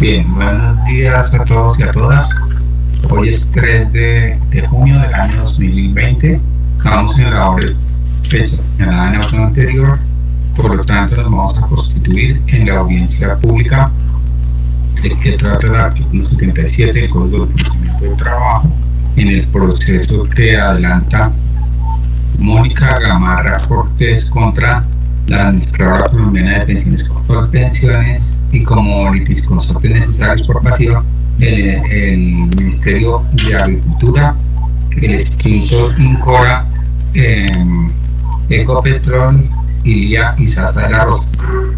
Bien, buenos días a todos y a todas. Hoy es 3 de junio del año 2020. Estamos en la hora fecha señalada en el auto anterior, por lo tanto nos vamos a constituir en la audiencia pública de que trata el artículo 77 del Código de Procedimiento del Trabajo en el proceso que adelanta Mónica Gamarra Cortés contra la Administradora Colombiana de Pensiones por Pensiones y como litisconsortes necesarios por pasiva el Ministerio de Agricultura, el extinto Incora, Ecopetrol, Ilia y Sasa de la Rosa.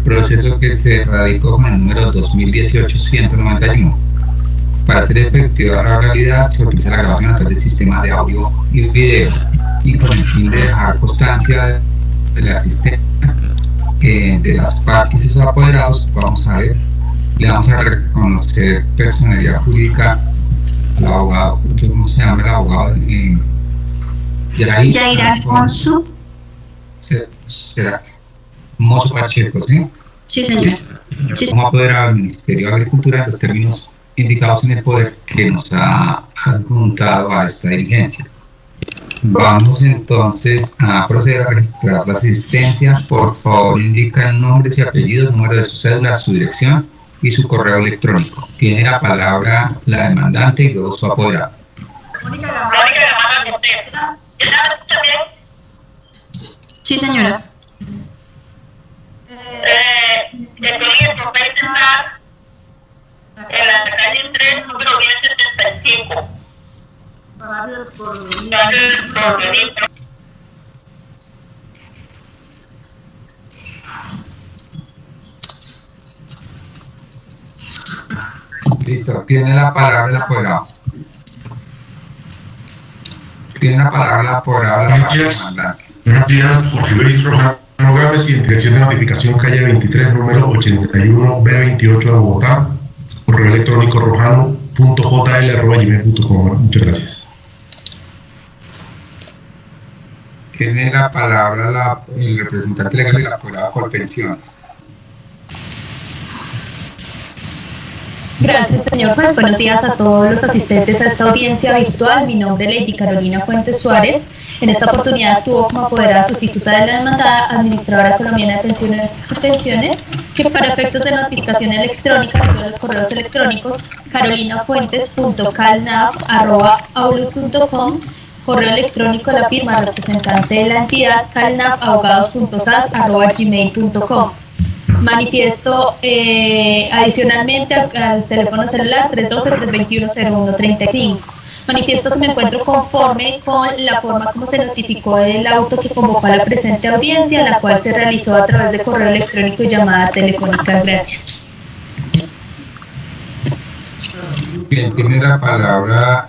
Proceso que se radicó con el número 2018-191. Para ser efectiva la realidad, se utiliza la grabación a través del sistema de audio y video, y con el fin de dejar constancia de la asistencia de las partes y sus apoderados, vamos a ver, le vamos a reconocer personalidad jurídica al abogado, ¿cómo se llama el abogado? Yair Alfonso. Será Mozo Pacheco, ¿sí? Sí, señor. Sí. Como apoderado del Ministerio de Agricultura en los términos indicados en el poder que nos ha adjuntado a esta diligencia. Vamos entonces a proceder a registrar la asistencia. Por favor, indican nombres y apellidos, número de su cédula, su dirección y su correo electrónico. Tiene la palabra la demandante y luego su apoderado. Sí, señora. El proyecto va a intentar en la calle 3, número 1075. Listo, tiene la palabra el apoderado. Tiene la palabra el apoderado. Buenos días, Jorge Luis Rojano Gámez, Dirección de Notificación, calle 23, número 81B28 de Bogotá, correo electrónico rojano.jl@gmail.com. Muchas gracias. Tiene la palabra el representante legal del apoderado por pensiones. Gracias, señor juez. Buenos días a todos los asistentes a esta audiencia virtual. Mi nombre es Lady Carolina Fuentes Suárez. En esta oportunidad actuó como apoderada sustituta de la demandada, Administradora Colombiana de Pensiones, que para efectos de notificación electrónica recibe los correos electrónicos carolinafuentes.calnaf@outlook.com, correo electrónico de la firma representante de la entidad calnafabogados.sas@gmail.com. Manifiesto adicionalmente al teléfono celular 312-321-0135. Manifiesto que me encuentro conforme con la forma como se notificó el auto que convocó a la presente audiencia, la cual se realizó a través de correo electrónico y llamada telefónica. Gracias. Bien, tiene la palabra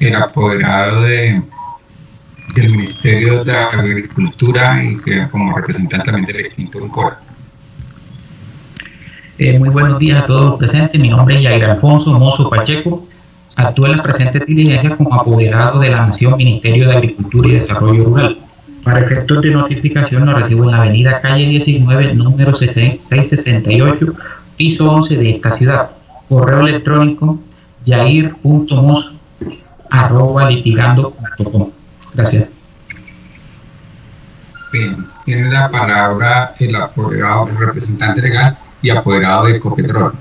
el apoderado del Ministerio de Agricultura y que como representante también del extinto Incora. Muy buenos días a todos los presentes. Mi nombre es Yair Alfonso Mozo Pacheco. Actúo en la presente diligencia como apoderado de la Nación Ministerio de Agricultura y Desarrollo Rural. Para efectos de notificación lo recibo en la avenida calle 19, número 668, piso 11 de esta ciudad. Correo electrónico yair.mos@litigando.com. Gracias. Bien, tiene la palabra el apoderado, el representante legal y apoderado de Ecopetrol.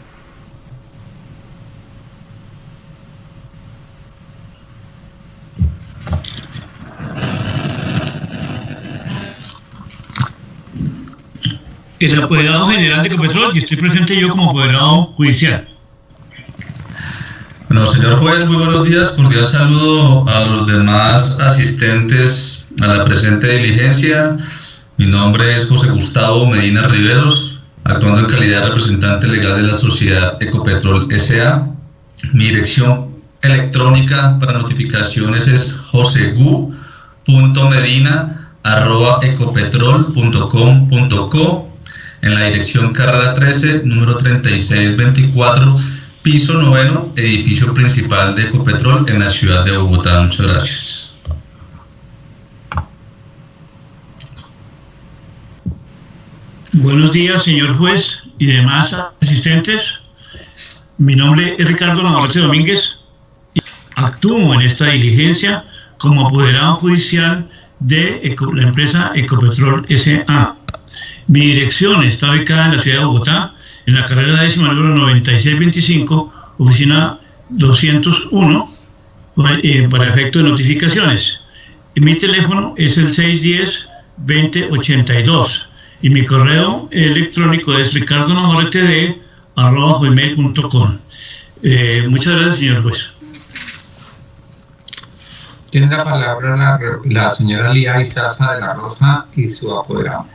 El apoderado general de Ecopetrol y estoy presente yo como apoderado judicial. Bueno, señor juez, muy buenos días. Cordial saludo a los demás asistentes a la presente diligencia. Mi nombre es José Gustavo Medina Riveros, actuando en calidad de representante legal de la sociedad Ecopetrol S.A. Mi dirección electrónica para notificaciones es josegu.medina@ecopetrol.com.co, en la dirección Carrera 13, número 3624, piso 9, edificio principal de Ecopetrol en la ciudad de Bogotá. Muchas gracias. Buenos días, señor juez y demás asistentes. Mi nombre es Ricardo Navarrete Domínguez y actúo en esta diligencia como apoderado judicial de la empresa Ecopetrol S.A. Mi dirección está ubicada en la ciudad de Bogotá, en la carrera décima número 9625, oficina 201, para efecto de notificaciones. Y mi teléfono es el 610-2082 y mi correo electrónico es ricardonavarreted@gmail.com. Muchas gracias, señor juez. Tiene la palabra la señora Lía Izaza de la Rosa y su apoderado.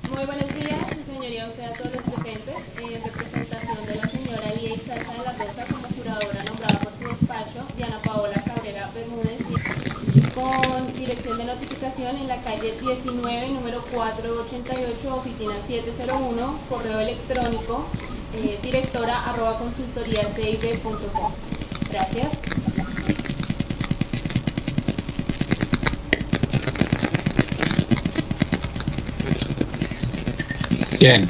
Muy buenos días, su señoría, o sea, a todos los presentes, en representación de la señora Lía Izaza de la Rosa como juradora nombrada por su despacho, Diana Paola Cabrera Bermúdez, con dirección de notificación en la calle 19, número 488, oficina 701, correo electrónico, directora@consultoriacib.com. Gracias. Bien,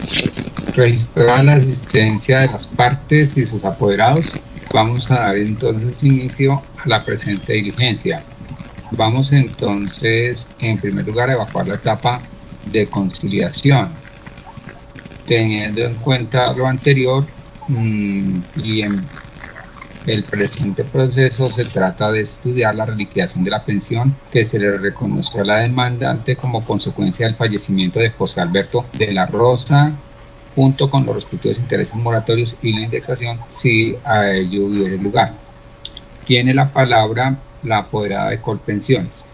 registrada la asistencia de las partes y sus apoderados, vamos a dar entonces inicio a la presente diligencia. Vamos entonces, en primer lugar, a evacuar la etapa de conciliación. Teniendo en cuenta lo anterior, y en el presente proceso se trata de estudiar la reliquidación de la pensión que se le reconoció a la demandante como consecuencia del fallecimiento de José Alberto de la Rosa, junto con los respectivos intereses moratorios y la indexación, si a ello hubiera lugar. Tiene la palabra la apoderada de Colpensiones.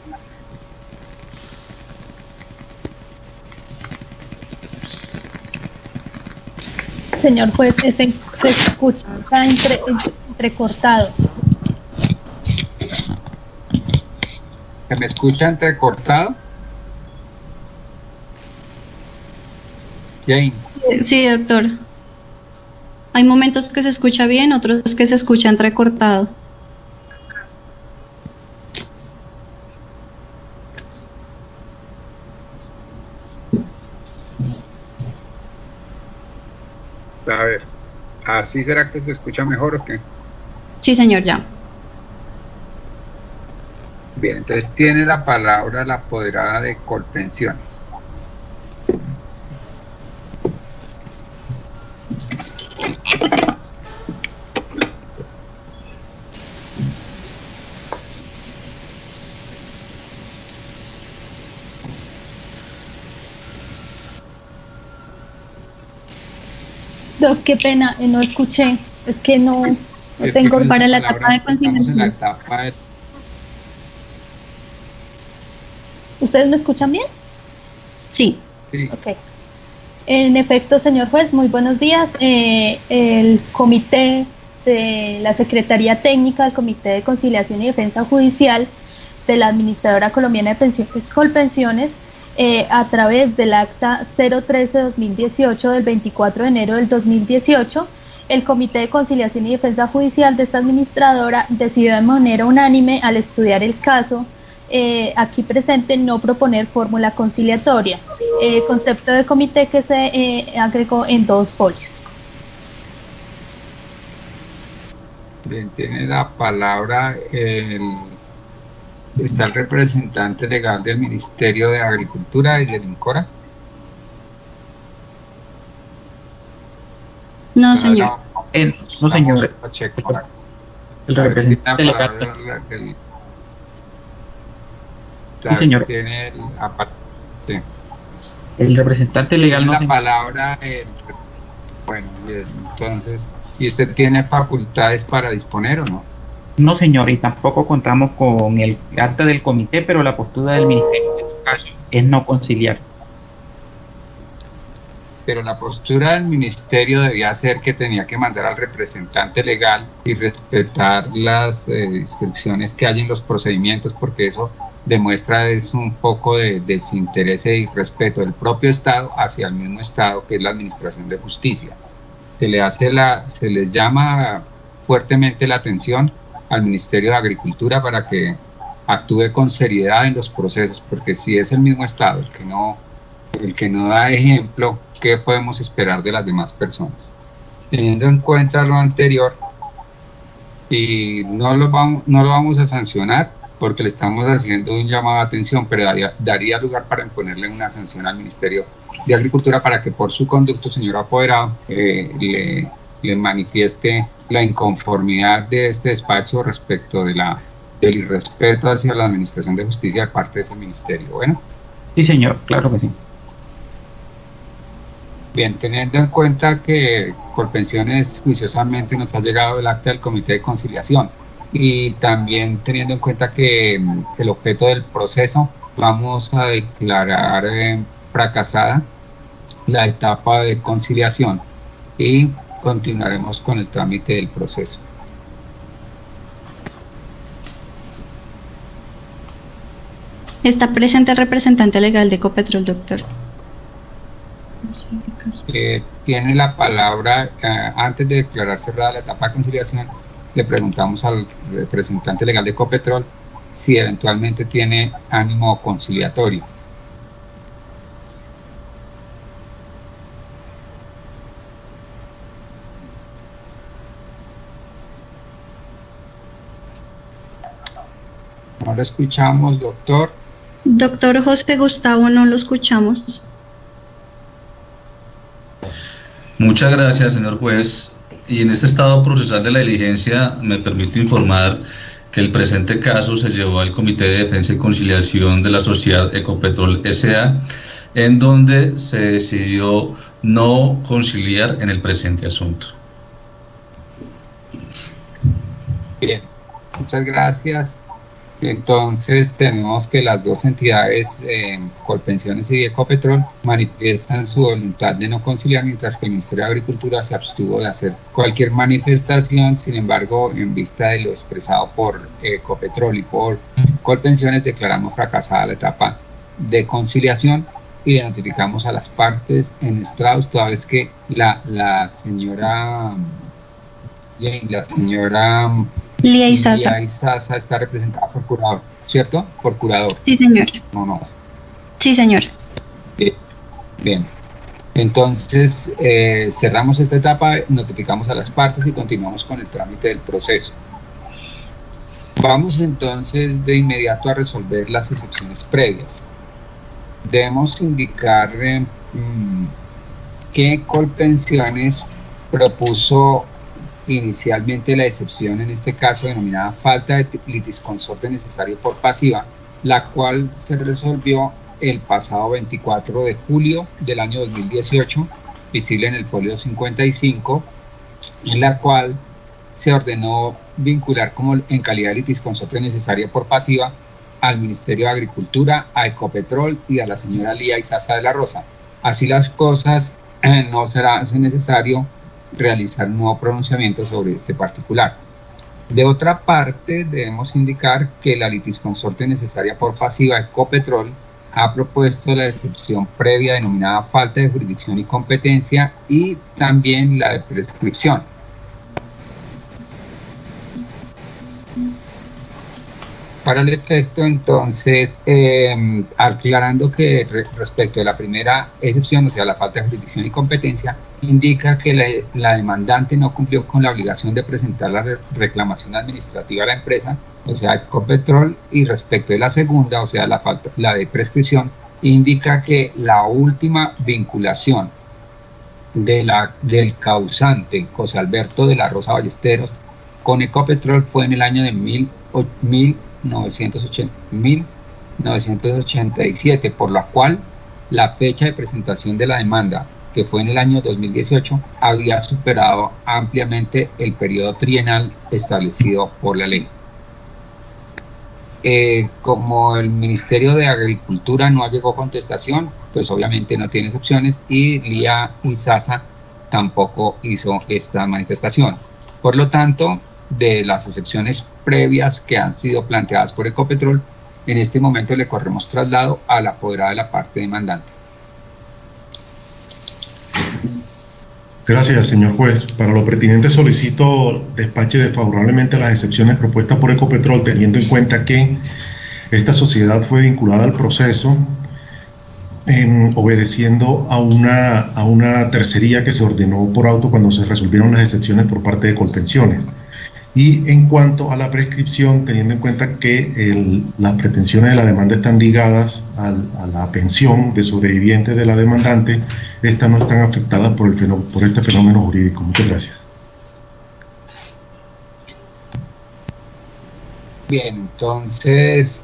Señor juez, se escucha, está entrecortado. ¿Se me escucha entrecortado? Jane. Sí, doctor. Hay momentos que se escucha bien, otros que se escucha entrecortado. A ver, ¿así será que se escucha mejor o qué? Sí, señor, ya. Bien, entonces tiene la palabra la apoderada de Colpensiones. Doc, qué pena, no escuché, es que no tengo para la etapa de conciliación. ¿Ustedes me escuchan bien? Sí. Sí. Ok. En efecto, señor juez, muy buenos días. El comité de la Secretaría Técnica del Comité de Conciliación y Defensa Judicial de la Administradora Colombiana de Pensiones Colpensiones, a través del acta 013-2018 del 24 de enero del 2018, el Comité de Conciliación y Defensa Judicial de esta administradora decidió de manera unánime, al estudiar el caso aquí presente, no proponer fórmula conciliatoria, concepto de comité que se agregó en 2 folios. Bien, tiene la palabra está el representante legal del Ministerio de Agricultura y del INCORA. No, señor. No, señor. El representante legal. Sí, señor. Tiene El representante legal no. La palabra. Bueno, entonces, ¿y usted tiene facultades para disponer o no? No, señor, y tampoco contamos con el acta del comité, pero la postura del ministerio en este caso es no conciliar. Pero la postura del ministerio debía ser que tenía que mandar al representante legal y respetar las instrucciones que hay en los procedimientos, porque eso demuestra es un poco de desinterés e irrespeto del propio Estado hacia el mismo Estado, que es la administración de justicia. Se le llama fuertemente la atención al Ministerio de Agricultura para que actúe con seriedad en los procesos, porque si es el mismo Estado el que no el que no da ejemplo, ¿qué podemos esperar de las demás personas? Teniendo en cuenta lo anterior, y no lo vamos a sancionar porque le estamos haciendo un llamado de atención, pero daría lugar para imponerle una sanción al Ministerio de Agricultura para que por su conducto, señor apoderado, le manifieste la inconformidad de este despacho respecto del irrespeto hacia la Administración de Justicia de parte de ese ministerio. Bueno. Sí, señor, claro que sí. Bien, teniendo en cuenta que Colpensiones juiciosamente nos ha llegado el acta del Comité de Conciliación y también teniendo en cuenta que el objeto del proceso, vamos a declarar fracasada la etapa de conciliación y continuaremos con el trámite del proceso. Está presente el representante legal de Ecopetrol, doctor. Tiene la palabra, antes de declarar cerrada la etapa de conciliación, le preguntamos al representante legal de Ecopetrol si eventualmente tiene ánimo conciliatorio. No lo escuchamos, doctor. Doctor José Gustavo, no lo escuchamos. Muchas gracias, señor juez. Y en este estado procesal de la diligencia me permito informar que el presente caso se llevó al Comité de Defensa y Conciliación de la Sociedad Ecopetrol S.A., en donde se decidió no conciliar en el presente asunto. Bien, muchas gracias. Entonces tenemos que las dos entidades, Colpensiones y Ecopetrol, manifiestan su voluntad de no conciliar, mientras que el Ministerio de Agricultura se abstuvo de hacer cualquier manifestación. Sin embargo, en vista de lo expresado por Ecopetrol y por Colpensiones, declaramos fracasada la etapa de conciliación y notificamos a las partes en estrados, toda vez que la señora Lía Izaza está representada por curador, ¿cierto? Por curador. Sí, señor. No. Sí, señor. Bien. Entonces, cerramos esta etapa, notificamos a las partes y continuamos con el trámite del proceso. Vamos entonces de inmediato a resolver las excepciones previas. Debemos indicar que Colpensiones propuso inicialmente la excepción, en este caso denominada falta de litisconsorte necesario por pasiva, la cual se resolvió el pasado 24 de julio del año 2018, visible en el folio 55, en la cual se ordenó vincular como en calidad de litisconsorte necesario por pasiva al Ministerio de Agricultura, a Ecopetrol y a la señora Lía Izaza de la Rosa. Así las cosas, no será necesario realizar un nuevo pronunciamiento sobre este particular. De otra parte, debemos indicar que la litisconsorte necesaria por pasiva Ecopetrol ha propuesto la excepción previa denominada falta de jurisdicción y competencia y también la de prescripción. Para el efecto, entonces, aclarando que respecto de la primera excepción, o sea, la falta de jurisdicción y competencia, indica que la demandante no cumplió con la obligación de presentar la reclamación administrativa a la empresa, o sea, Ecopetrol, y respecto de la segunda, o sea, la de prescripción, indica que la última vinculación del causante, José Alberto de la Rosa Ballesteros, con Ecopetrol fue en el año de 1987, por la cual la fecha de presentación de la demanda, que fue en el año 2018, había superado ampliamente el periodo trienal establecido por la ley. Como el Ministerio de Agricultura no llegó contestación, pues obviamente no tiene excepciones y Lía Izaza tampoco hizo esta manifestación. Por lo tanto, de las excepciones previas que han sido planteadas por Ecopetrol, en este momento le corremos traslado a la apoderada de la parte demandante. Gracias, señor juez. Para lo pertinente solicito despache desfavorablemente las excepciones propuestas por Ecopetrol, teniendo en cuenta que esta sociedad fue vinculada al proceso obedeciendo a una tercería que se ordenó por auto cuando se resolvieron las excepciones por parte de Colpensiones. Y en cuanto a la prescripción, teniendo en cuenta que las pretensiones de la demanda están ligadas a la pensión de sobrevivientes de la demandante, estas no están afectadas por este fenómeno jurídico. Muchas gracias. Bien, entonces,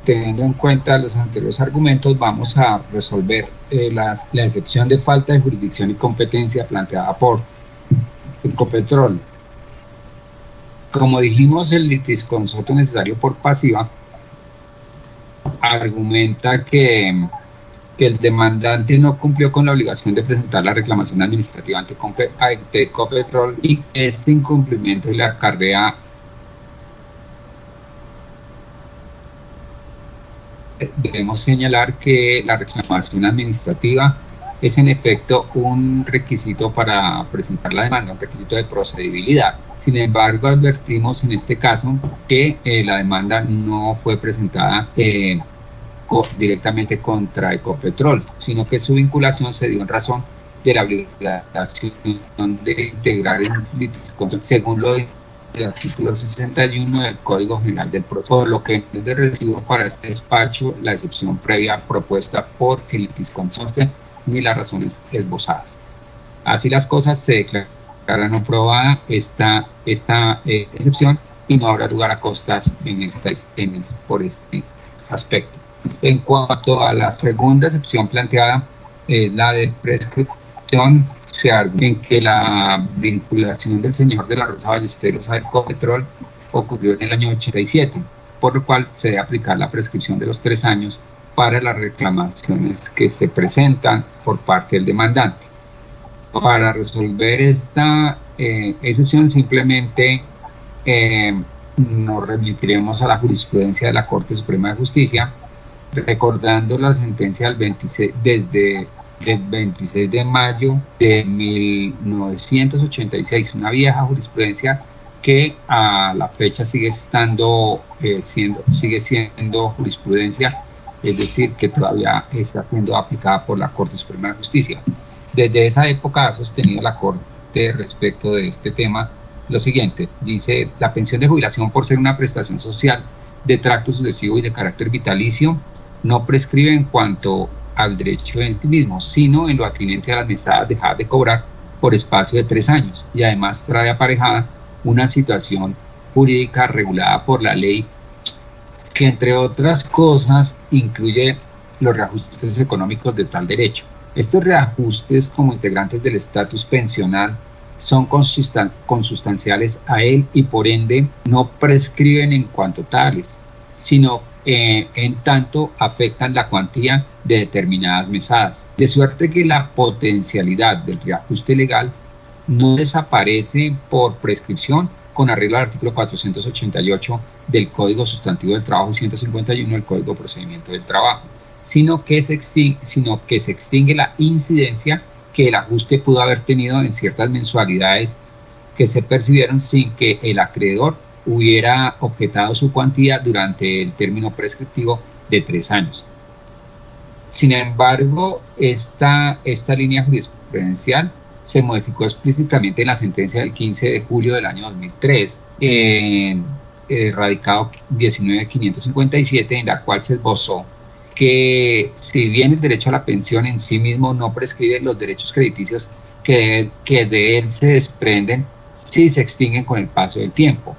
teniendo en cuenta los anteriores argumentos, vamos a resolver la excepción de falta de jurisdicción y competencia planteada por Ecopetrol. Como dijimos, el litisconsorcio necesario por pasiva argumenta que el demandante no cumplió con la obligación de presentar la reclamación administrativa ante Ecopetrol y este incumplimiento le acarrea debemos señalar que la reclamación administrativa es en efecto un requisito para presentar la demanda, un requisito de procedibilidad. Sin embargo, advertimos en este caso que la demanda no fue presentada directamente contra Ecopetrol, sino que su vinculación se dio en razón de la obligación de integrar el litisconsorcio según lo del artículo 61 del Código General del Proceso, por lo que es de recibo para este despacho la excepción previa propuesta por el litisconsorcio ni las razones esbozadas. Así las cosas, se declarará aprobada esta excepción y no habrá lugar a costas por este aspecto. En cuanto a la segunda excepción planteada, la de prescripción, se argumenta en que la vinculación del señor de la Rosa Ballesteros a Ecopetrol ocurrió en el año 87, por lo cual se debe aplicar la prescripción de los 3 años para las reclamaciones que se presentan por parte del demandante. Para resolver esta excepción, simplemente nos remitiremos a la jurisprudencia de la Corte Suprema de Justicia, recordando la sentencia del 26 de mayo de 1986, una vieja jurisprudencia que a la fecha sigue siendo jurisprudencia, es decir, que todavía está siendo aplicada por la Corte Suprema de Justicia. Desde esa época ha sostenido la Corte respecto de este tema lo siguiente: dice, la pensión de jubilación, por ser una prestación social de tracto sucesivo y de carácter vitalicio, no prescribe en cuanto al derecho en sí mismo, sino en lo atinente a las mesadas dejadas de cobrar por espacio de 3 años, y además trae aparejada una situación jurídica regulada por la ley que, entre otras cosas, incluye los reajustes económicos de tal derecho. Estos reajustes, como integrantes del estatus pensional, son consustanciales a él y por ende no prescriben en cuanto tales, sino en tanto afectan la cuantía de determinadas mesadas, de suerte que la potencialidad del reajuste legal no desaparece por prescripción con arreglo al artículo 488 del Código Sustantivo del Trabajo y 151 del Código de Procedimiento del Trabajo, sino que se extingue la incidencia que el ajuste pudo haber tenido en ciertas mensualidades que se percibieron sin que el acreedor hubiera objetado su cuantía durante el término prescriptivo de 3 años. Sin embargo, esta línea jurisprudencial se modificó explícitamente en la sentencia del 15 de julio del año 2003, radicado 19557, en la cual se esbozó que si bien el derecho a la pensión en sí mismo no prescribe los derechos crediticios que de él se desprenden, sí se extinguen con el paso del tiempo.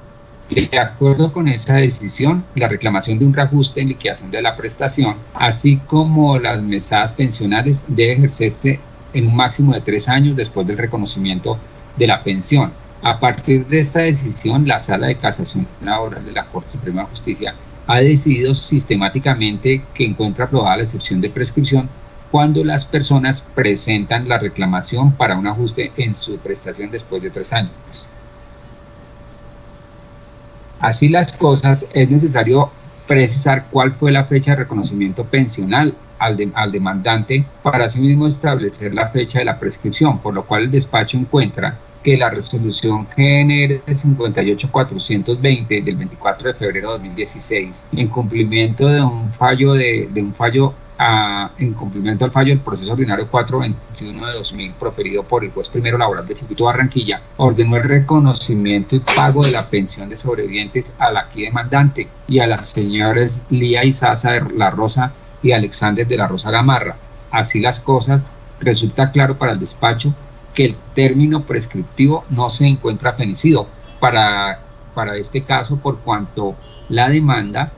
De acuerdo con esa decisión, la reclamación de un reajuste en liquidación de la prestación, así como las mesadas pensionales, debe ejercerse en un máximo de 3 años después del reconocimiento de la pensión. A partir de esta decisión, la Sala de Casación Laboral de la Corte Suprema de Justicia ha decidido sistemáticamente que encuentra aprobada la excepción de prescripción cuando las personas presentan la reclamación para un ajuste en su prestación después de 3 años. Así las cosas, es necesario precisar cuál fue la fecha de reconocimiento pensional al demandante para asimismo establecer la fecha de la prescripción, por lo cual el despacho encuentra que la resolución GNR 58420 del 24 de febrero de 2016, en cumplimiento de un fallo en cumplimiento al fallo del proceso ordinario 421 de 2000 proferido por el juez primero laboral del circuito de Barranquilla, ordenó el reconocimiento y pago de la pensión de sobrevivientes a la aquí demandante y a las señores Lía Izaza de la Rosa y Alexander de la Rosa Gamarra. Así las cosas, resulta claro para el despacho que el término prescriptivo no se encuentra fenecido para este caso, por cuanto la demanda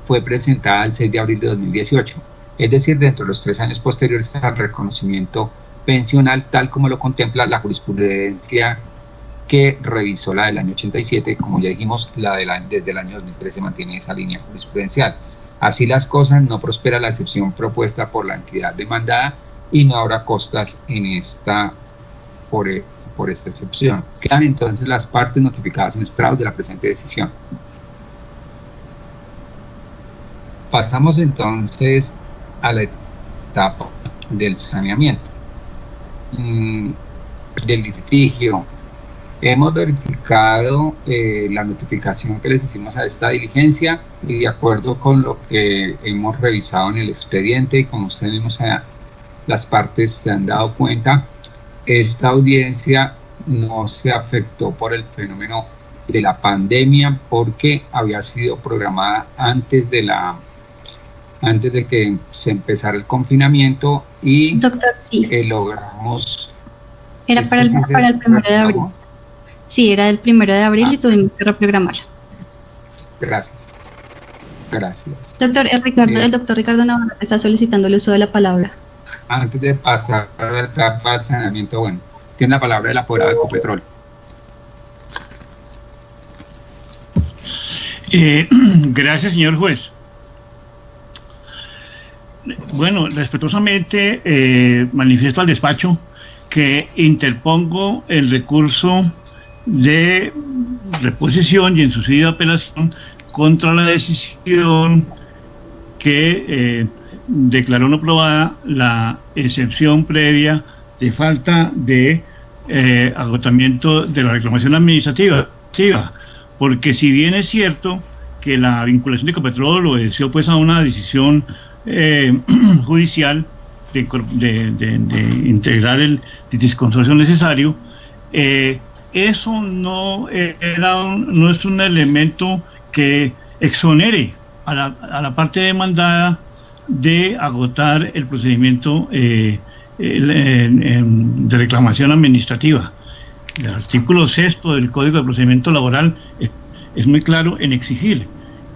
fue presentada el 6 de abril de 2018, es decir, dentro de los 3 años posteriores al reconocimiento pensional, tal como lo contempla la jurisprudencia que revisó la del año 87, como ya dijimos, desde el año 2013 mantiene esa línea jurisprudencial. Así las cosas, no prospera la excepción propuesta por la entidad demandada y no habrá costas en esta por esta excepción. Quedan entonces las partes notificadas en estrados de la presente decisión. Pasamos entonces a la etapa del saneamiento, del litigio. Hemos verificado la notificación que les hicimos a esta diligencia y de acuerdo con lo que hemos revisado en el expediente y como ustedes mismos las partes se han dado cuenta, esta audiencia no se afectó por el fenómeno de la pandemia porque había sido programada antes de que se empezara el confinamiento y Doctor, sí. Logramos... Era para el 1 de abril. Sí, era del 1 de abril y tuvimos que reprogramarla. Gracias. Doctor, el doctor Ricardo Navarro está solicitando el uso de la palabra. Antes de pasar a la etapa del saneamiento, bueno, tiene la palabra el apoderado de Ecopetrol. Gracias, señor juez. Bueno, respetuosamente manifiesto al despacho que interpongo el recurso de reposición y en su seguida apelación contra la decisión que declaró no aprobada la excepción previa de falta de agotamiento de la reclamación administrativa, porque si bien es cierto que la vinculación de Ecopetrol obedeció pues a una decisión judicial de integrar el litisconsorcio necesario, eso no es un elemento que exonere a la parte demandada de agotar el procedimiento de reclamación administrativa. El artículo 6 del Código de Procedimiento Laboral es muy claro en exigir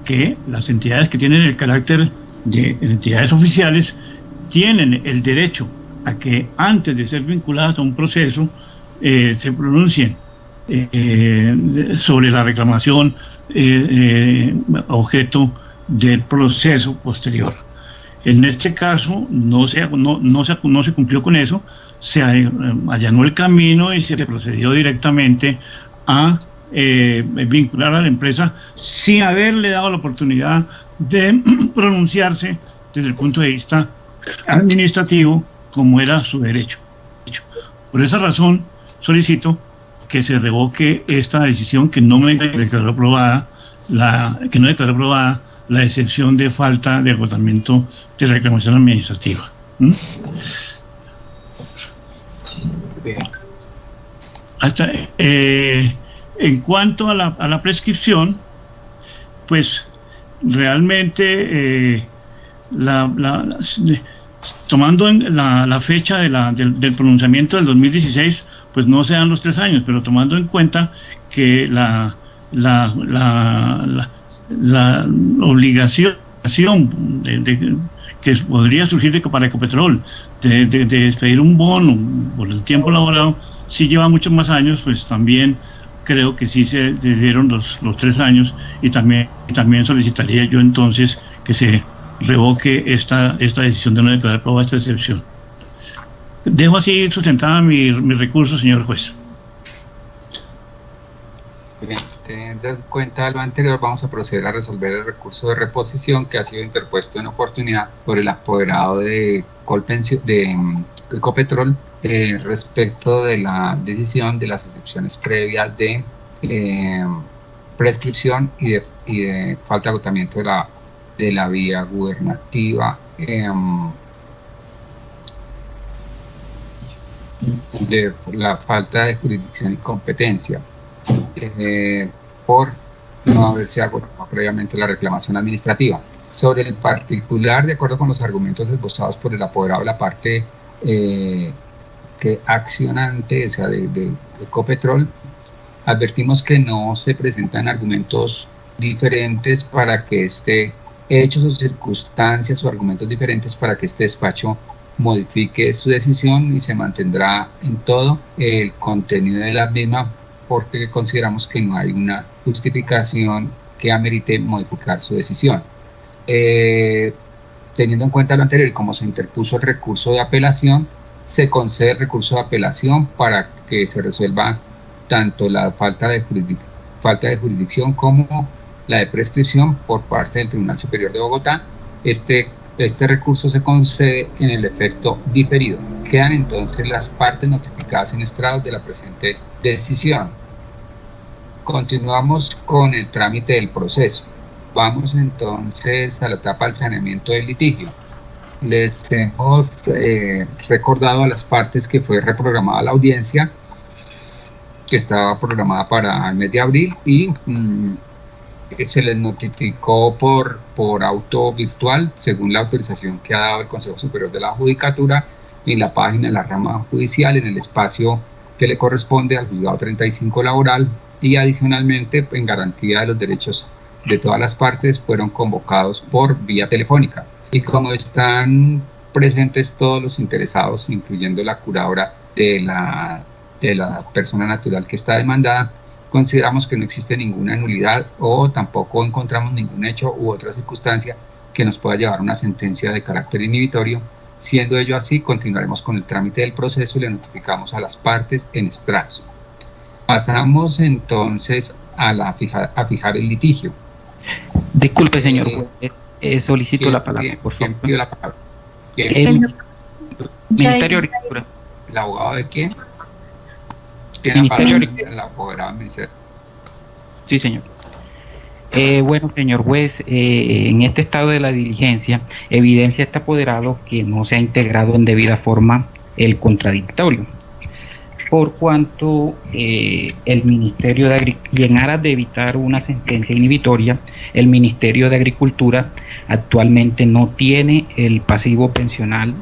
que las entidades que tienen el carácter de entidades oficiales tienen el derecho a que antes de ser vinculadas a un proceso se pronuncien sobre la reclamación objeto del proceso posterior. En este caso no se cumplió con eso, se allanó el camino y se procedió directamente a vincular a la empresa sin haberle dado la oportunidad de pronunciarse desde el punto de vista administrativo como era su derecho. Por esa razón solicito que se revoque esta decisión que no declaró aprobada la excepción de falta de agotamiento de reclamación administrativa. En cuanto a la prescripción, pues realmente tomando la fecha del pronunciamiento del 2016, pues no se dan los 3 años, pero tomando en cuenta que la obligación que podría surgir para Ecopetrol de despedir un bono por el tiempo laborado, si lleva muchos más años, pues también creo que sí se dieron los 3 años y también solicitaría yo entonces que se revoque esta decisión de no declarar aprobada esta excepción. Dejo así sustentada mi recurso, señor juez. Bien, teniendo en cuenta lo anterior, vamos a proceder a resolver el recurso de reposición que ha sido interpuesto en oportunidad por el apoderado de Ecopetrol respecto de la decisión de las excepciones previas de prescripción y de falta de agotamiento de la vía gubernativa de la falta de jurisdicción y competencia por no haberse agotado previamente la reclamación administrativa. Sobre el particular, de acuerdo con los argumentos esbozados por el apoderado de la parte que accionante, o sea, de Ecopetrol, advertimos que no se presentan argumentos diferentes para que hechos o circunstancias o argumentos diferentes para que este despacho modifique su decisión, y se mantendrá en todo el contenido de la misma, porque consideramos que no hay una justificación que amerite modificar su decisión. Teniendo en cuenta lo anterior y como se interpuso el recurso de apelación, se concede el recurso de apelación para que se resuelva tanto la falta de jurisdicción como la de prescripción por parte del Tribunal Superior de Bogotá. Este recurso se concede en el efecto diferido. Quedan entonces las partes notificadas en estrados de la presente decisión. Continuamos con el trámite del proceso. Vamos entonces a la etapa del saneamiento del litigio. Les hemos recordado a las partes que fue reprogramada la audiencia, que estaba programada para el mes de abril, y se les notificó por auto virtual, según la autorización que ha dado el Consejo Superior de la Judicatura, en la página de la rama judicial, en el espacio que le corresponde al juzgado 35 laboral, y adicionalmente, en garantía de los derechos de todas las partes, fueron convocados por vía telefónica. Y como están presentes todos los interesados, incluyendo la curadora de la persona natural que está demandada, consideramos que no existe ninguna nulidad o tampoco encontramos ningún hecho u otra circunstancia que nos pueda llevar a una sentencia de carácter inhibitorio. Siendo ello así, continuaremos con el trámite del proceso y le notificamos a las partes en estrados. Pasamos entonces a fijar el litigio. Disculpe, señor juez, solicito la palabra, por favor. ¿Quién pidió la palabra? Ministerio de Agricultura. ¿El abogado de quién? ¿Tiene la palabra el abogado del ministerio? Sí, señor. Bueno, señor juez, en este estado de la diligencia, evidencia este apoderado que no se ha integrado en debida forma el contradictorio, por cuanto el Ministerio de Agricultura, y en aras de evitar una sentencia inhibitoria, el Ministerio de Agricultura actualmente no tiene el pasivo pensional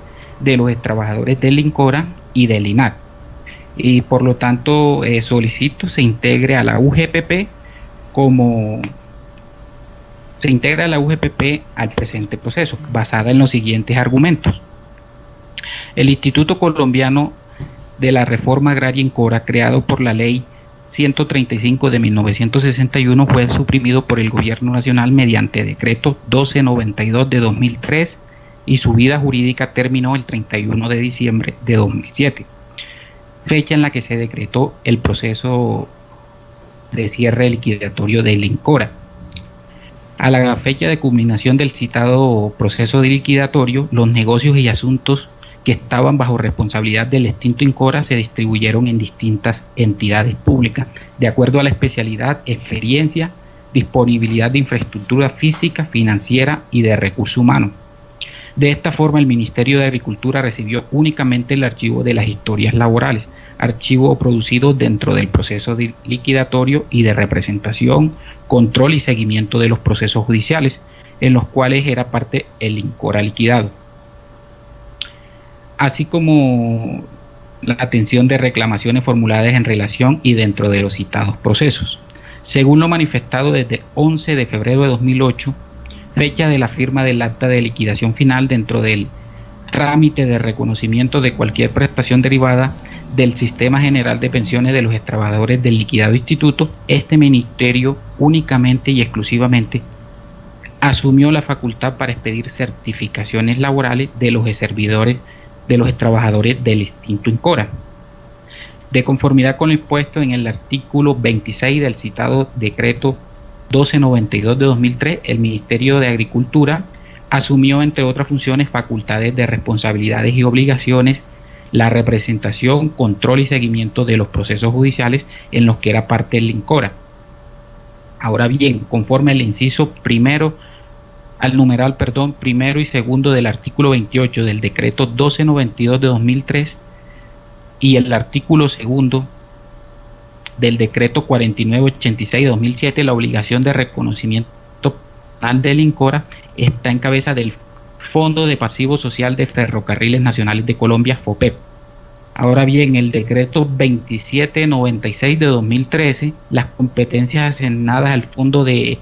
de los trabajadores del INCORA y del INAC, y por lo tanto solicito se integre a la UGPP al presente proceso, basada en los siguientes argumentos. El Instituto Colombiano de la Reforma Agraria INCORA, creado por la Ley 135 de 1961, fue suprimido por el Gobierno Nacional mediante Decreto 1292 de 2003 y su vida jurídica terminó el 31 de diciembre de 2007, fecha en la que se decretó el proceso de cierre liquidatorio del INCORA. A la fecha de culminación del citado proceso de liquidatorio, los negocios y asuntos que estaban bajo responsabilidad del extinto INCORA se distribuyeron en distintas entidades públicas, de acuerdo a la especialidad, experiencia, disponibilidad de infraestructura física, financiera y de recursos humanos. De esta forma, el Ministerio de Agricultura recibió únicamente el archivo de las historias laborales, archivo producido dentro del proceso de liquidatorio y de representación, control y seguimiento de los procesos judiciales, en los cuales era parte el INCORA liquidado, así como la atención de reclamaciones formuladas en relación y dentro de los citados procesos. Según lo manifestado desde 11 de febrero de 2008, fecha de la firma del acta de liquidación final, dentro del trámite de reconocimiento de cualquier prestación derivada del Sistema General de Pensiones de los trabajadores del liquidado instituto, este ministerio únicamente y exclusivamente asumió la facultad para expedir certificaciones laborales de los servidores de los trabajadores del extinto INCORA. De conformidad con lo expuesto en el artículo 26 del citado decreto 1292 de 2003, el Ministerio de Agricultura asumió, entre otras funciones, facultades de responsabilidades y obligaciones, la representación, control y seguimiento de los procesos judiciales en los que era parte el INCORA. Ahora bien, conforme al inciso primero al numeral, primero y segundo del artículo 28 del decreto 1292 de 2003 y el artículo segundo del decreto 4986 de 2007, la obligación de reconocimiento del INCORA está en cabeza del Fondo de Pasivo Social de Ferrocarriles Nacionales de Colombia, FOPEP. Ahora bien, el decreto 2796 de 2013, las competencias asignadas al Fondo de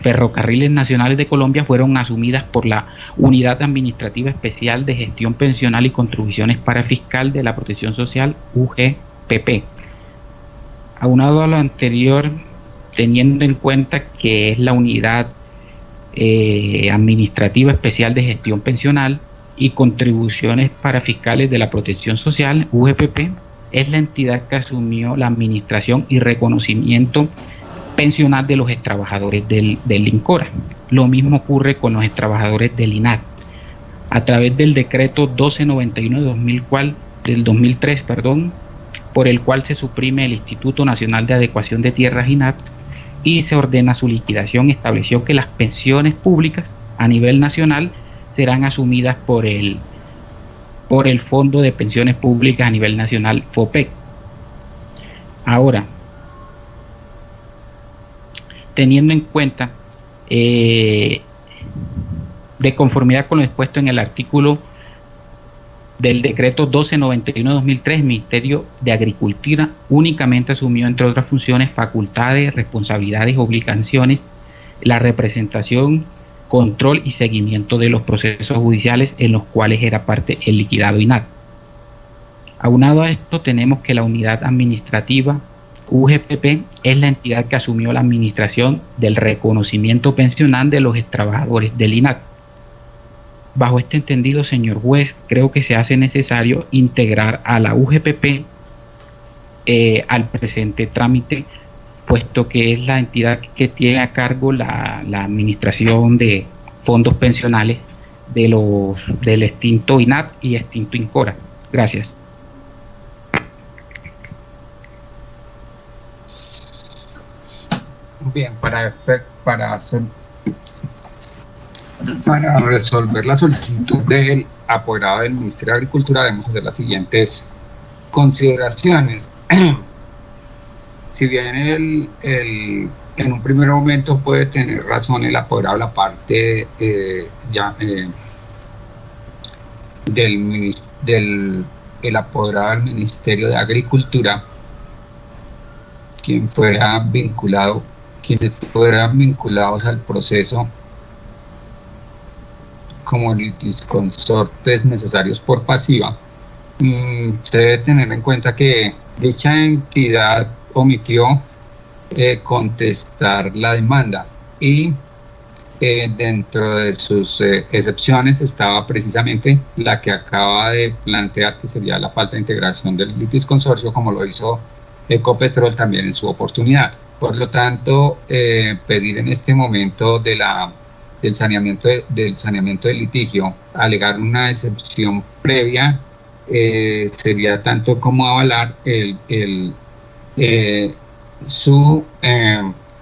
Ferrocarriles Nacionales de Colombia fueron asumidas por la Unidad Administrativa Especial de Gestión Pensional y Contribuciones para Fiscal de la Protección Social, UGPP. Aunado a lo anterior, teniendo en cuenta que es la Unidad Administrativa Especial de Gestión Pensional y Contribuciones para Fiscales de la Protección Social, UGPP, es la entidad que asumió la administración y reconocimiento pensional de los trabajadores del INCORA. Lo mismo ocurre con los trabajadores del INAT. A través del decreto 1291 del 2003, por el cual se suprime el Instituto Nacional de Adecuación de Tierras INAT y se ordena su liquidación, estableció que las pensiones públicas a nivel nacional serán asumidas por el Fondo de Pensiones Públicas a nivel nacional, FOPEC. Ahora, teniendo en cuenta, de conformidad con lo expuesto en el artículo del decreto 1291-2003, el Ministerio de Agricultura únicamente asumió, entre otras funciones, facultades, responsabilidades, obligaciones, la representación, control y seguimiento de los procesos judiciales en los cuales era parte el liquidado INAT. Aunado a esto, tenemos que la unidad administrativa UGPP es la entidad que asumió la administración del reconocimiento pensional de los trabajadores del INAT. Bajo este entendido, señor juez, creo que se hace necesario integrar a la UGPP al presente trámite, puesto que es la entidad que tiene a cargo la administración de fondos pensionales del extinto INAT y extinto INCORA. Gracias. Bien, para resolver la solicitud del apoderado del Ministerio de Agricultura debemos hacer las siguientes consideraciones. Si bien en un primer momento puede tener razón el apoderado, la parte el apoderado del Ministerio de Agricultura, quienes fueran vinculados al proceso como litisconsortes necesarios por pasiva, se debe tener en cuenta que dicha entidad omitió contestar la demanda y dentro de sus excepciones estaba precisamente la que acaba de plantear, que sería la falta de integración del litisconsorcio, como lo hizo Ecopetrol también en su oportunidad. Por lo tanto, pedir en este momento del saneamiento del litigio, alegar una excepción previa, sería tanto como avalar su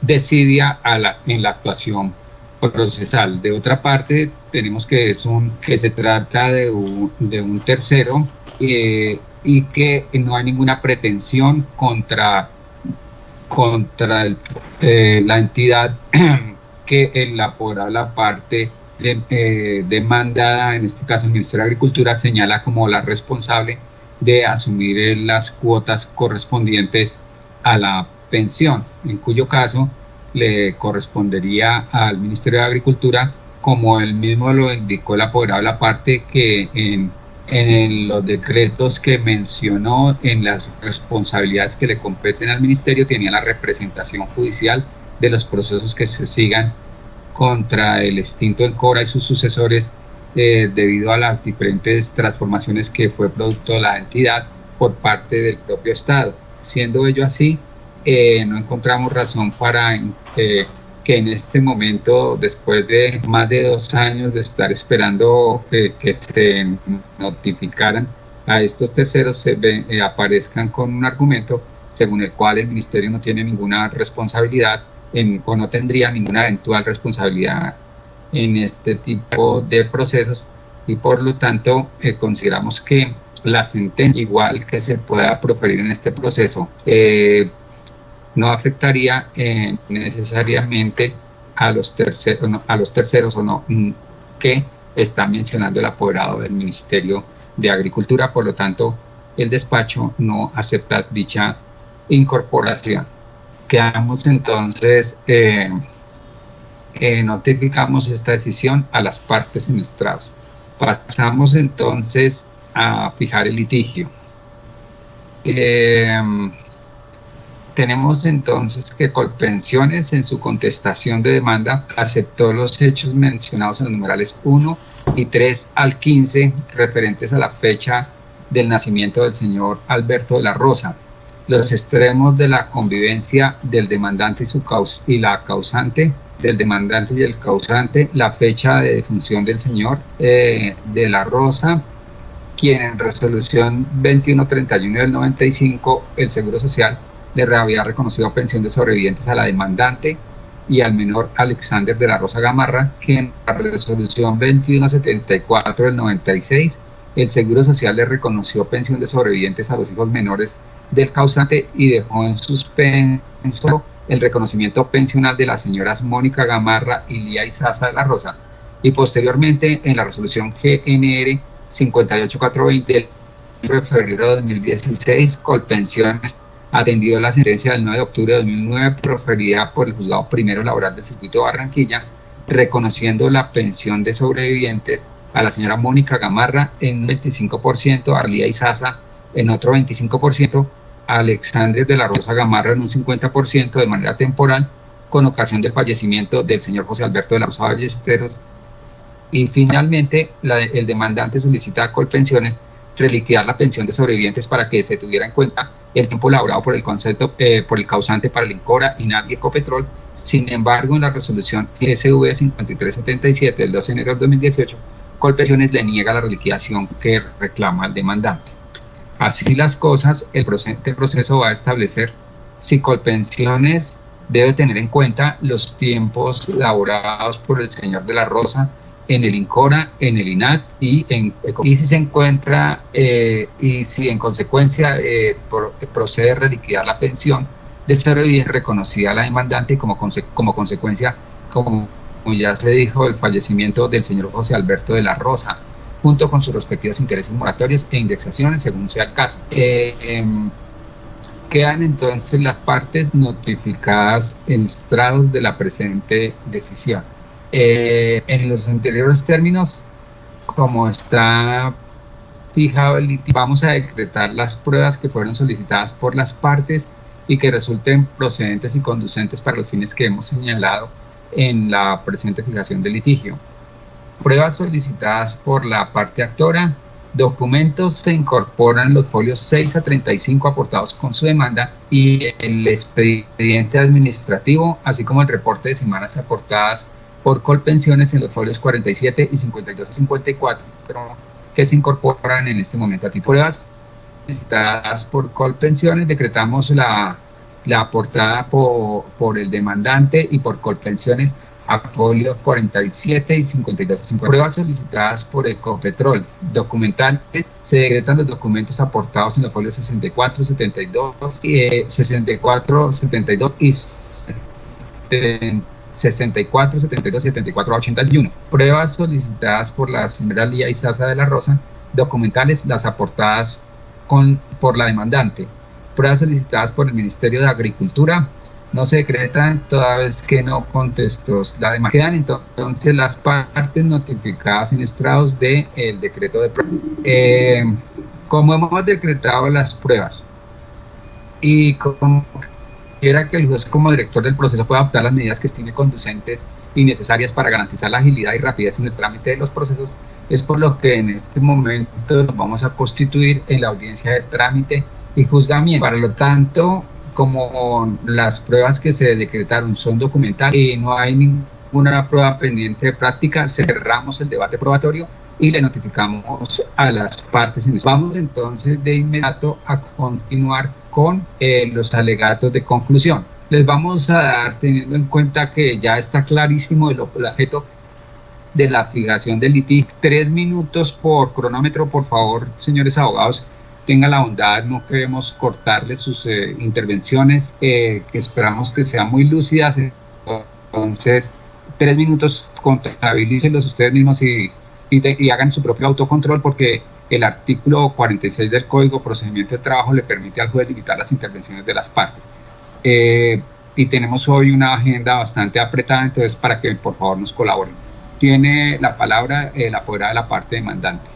desidia en la actuación procesal. De otra parte, tenemos que se trata de un tercero y que no hay ninguna pretensión contra la entidad que el apoderado, la parte demandada, en este caso el Ministerio de Agricultura, señala como la responsable de asumir las cuotas correspondientes a la pensión, en cuyo caso le correspondería al Ministerio de Agricultura, como él mismo lo indicó el apoderado, la parte que en los decretos que mencionó, en las responsabilidades que le competen al ministerio, tenía la representación judicial de los procesos que se sigan contra el extinto INCORA y sus sucesores, debido a las diferentes transformaciones que fue producto de la entidad por parte del propio Estado. Siendo ello así, no encontramos razón para que en este momento, después de más de 2 años de estar esperando que se notificaran a estos terceros, aparezcan con un argumento según el cual el ministerio no tiene ninguna responsabilidad o no tendría ninguna eventual responsabilidad en este tipo de procesos y por lo tanto consideramos que la sentencia igual que se pueda proferir en este proceso no afectaría necesariamente a los terceros o no que está mencionando el apoderado del Ministerio de Agricultura. Por lo tanto, el despacho no acepta dicha incorporación. Quedamos entonces, notificamos esta decisión a las partes en estrados. Pasamos entonces a fijar el litigio. Tenemos entonces que Colpensiones en su contestación de demanda aceptó los hechos mencionados en los numerales 1 y 3 al 15 referentes a la fecha del nacimiento del señor Alberto de la Rosa, los extremos de la convivencia del demandante y la causante, del demandante y el causante, la fecha de defunción del señor de la Rosa, quien en resolución 2131 del 95 el Seguro Social le había reconocido pensión de sobrevivientes a la demandante y al menor Alexander de la Rosa Gamarra, que en la resolución 2174 del 96 el Seguro Social le reconoció pensión de sobrevivientes a los hijos menores del causante y dejó en suspenso el reconocimiento pensional de las señoras Mónica Gamarra y Lía Izaza de la Rosa, y posteriormente en la resolución GNR 58420 del 1 de febrero de 2016, Colpensiones atendido la sentencia del 9 de octubre de 2009 proferida por el Juzgado Primero Laboral del Circuito de Barranquilla, reconociendo la pensión de sobrevivientes a la señora Mónica Gamarra en un 25%, a Lía Izaza en otro 25%, a Alexander de la Rosa Gamarra en un 50% de manera temporal, con ocasión del fallecimiento del señor José Alberto de la Rosa Ballesteros. Y finalmente, el demandante solicita a Colpensiones reliquidar la pensión de sobrevivientes para que se tuviera en cuenta el tiempo laborado por el causante para el INCORA, INAP y Ecopetrol. Sin embargo, en la resolución SV 5377 del 12 de enero del 2018, Colpensiones le niega la reliquidación que reclama el demandante. Así las cosas, el proceso va a establecer si Colpensiones debe tener en cuenta los tiempos laborados por el señor de la Rosa en el INCORA, en el INAT y si se encuentra y si en consecuencia procede a reliquidar la pensión de sobreviviente reconocida a la demandante como consecuencia, como ya se dijo, el fallecimiento del señor José Alberto de la Rosa, junto con sus respectivos intereses moratorios e indexaciones según sea el caso. Quedan entonces las partes notificadas en estrados de la presente decisión. En los anteriores términos, como está fijado el litigio, vamos a decretar las pruebas que fueron solicitadas por las partes y que resulten procedentes y conducentes para los fines que hemos señalado en la presente fijación del litigio. Pruebas solicitadas por la parte actora. Documentos se incorporan los folios 6 a 35 aportados con su demanda y el expediente administrativo, así como el reporte de semanas aportadas por Colpensiones en los folios 47 y 52 a 54 que se incorporan en este momento a ti. Pruebas solicitadas por Colpensiones, decretamos la aportada por el demandante y por Colpensiones a folios 47 y 52 a 50. Pruebas solicitadas por Ecopetrol, documental, se decretan los documentos aportados en los folios 64, 72 y 64, 72 y 64, 72, 74 a 81. Pruebas solicitadas por la señora Lía Izaza de la Rosa, documentales, las aportadas por la demandante. Pruebas solicitadas por el Ministerio de Agricultura, no se decretan toda vez que no contestó la demanda. Quedan entonces las partes notificadas en estrados del decreto de pruebas. Como hemos decretado las pruebas y como quiera que el juez como director del proceso pueda adoptar las medidas que estime conducentes y necesarias para garantizar la agilidad y rapidez en el trámite de los procesos, es por lo que en este momento nos vamos a constituir en la audiencia de trámite y juzgamiento. Para lo tanto, como las pruebas que se decretaron son documentales y no hay ninguna prueba pendiente de práctica, cerramos el debate probatorio y le notificamos a las partes. Vamos entonces de inmediato a continuar con los alegatos de conclusión. Les vamos a dar, teniendo en cuenta que ya está clarísimo el objeto de la fijación del litigio. 3 minutos por cronómetro, por favor, señores abogados, tengan la bondad, no queremos cortarles sus intervenciones, que esperamos que sean muy lúcidas. Entonces, 3 minutos, contabilícenlos ustedes mismos y hagan su propio autocontrol, porque el artículo 46 del Código de Procedimiento de Trabajo le permite al juez limitar las intervenciones de las partes. Y tenemos hoy una agenda bastante apretada, entonces para que por favor nos colaboren. Tiene la palabra el apoderado de la parte demandante.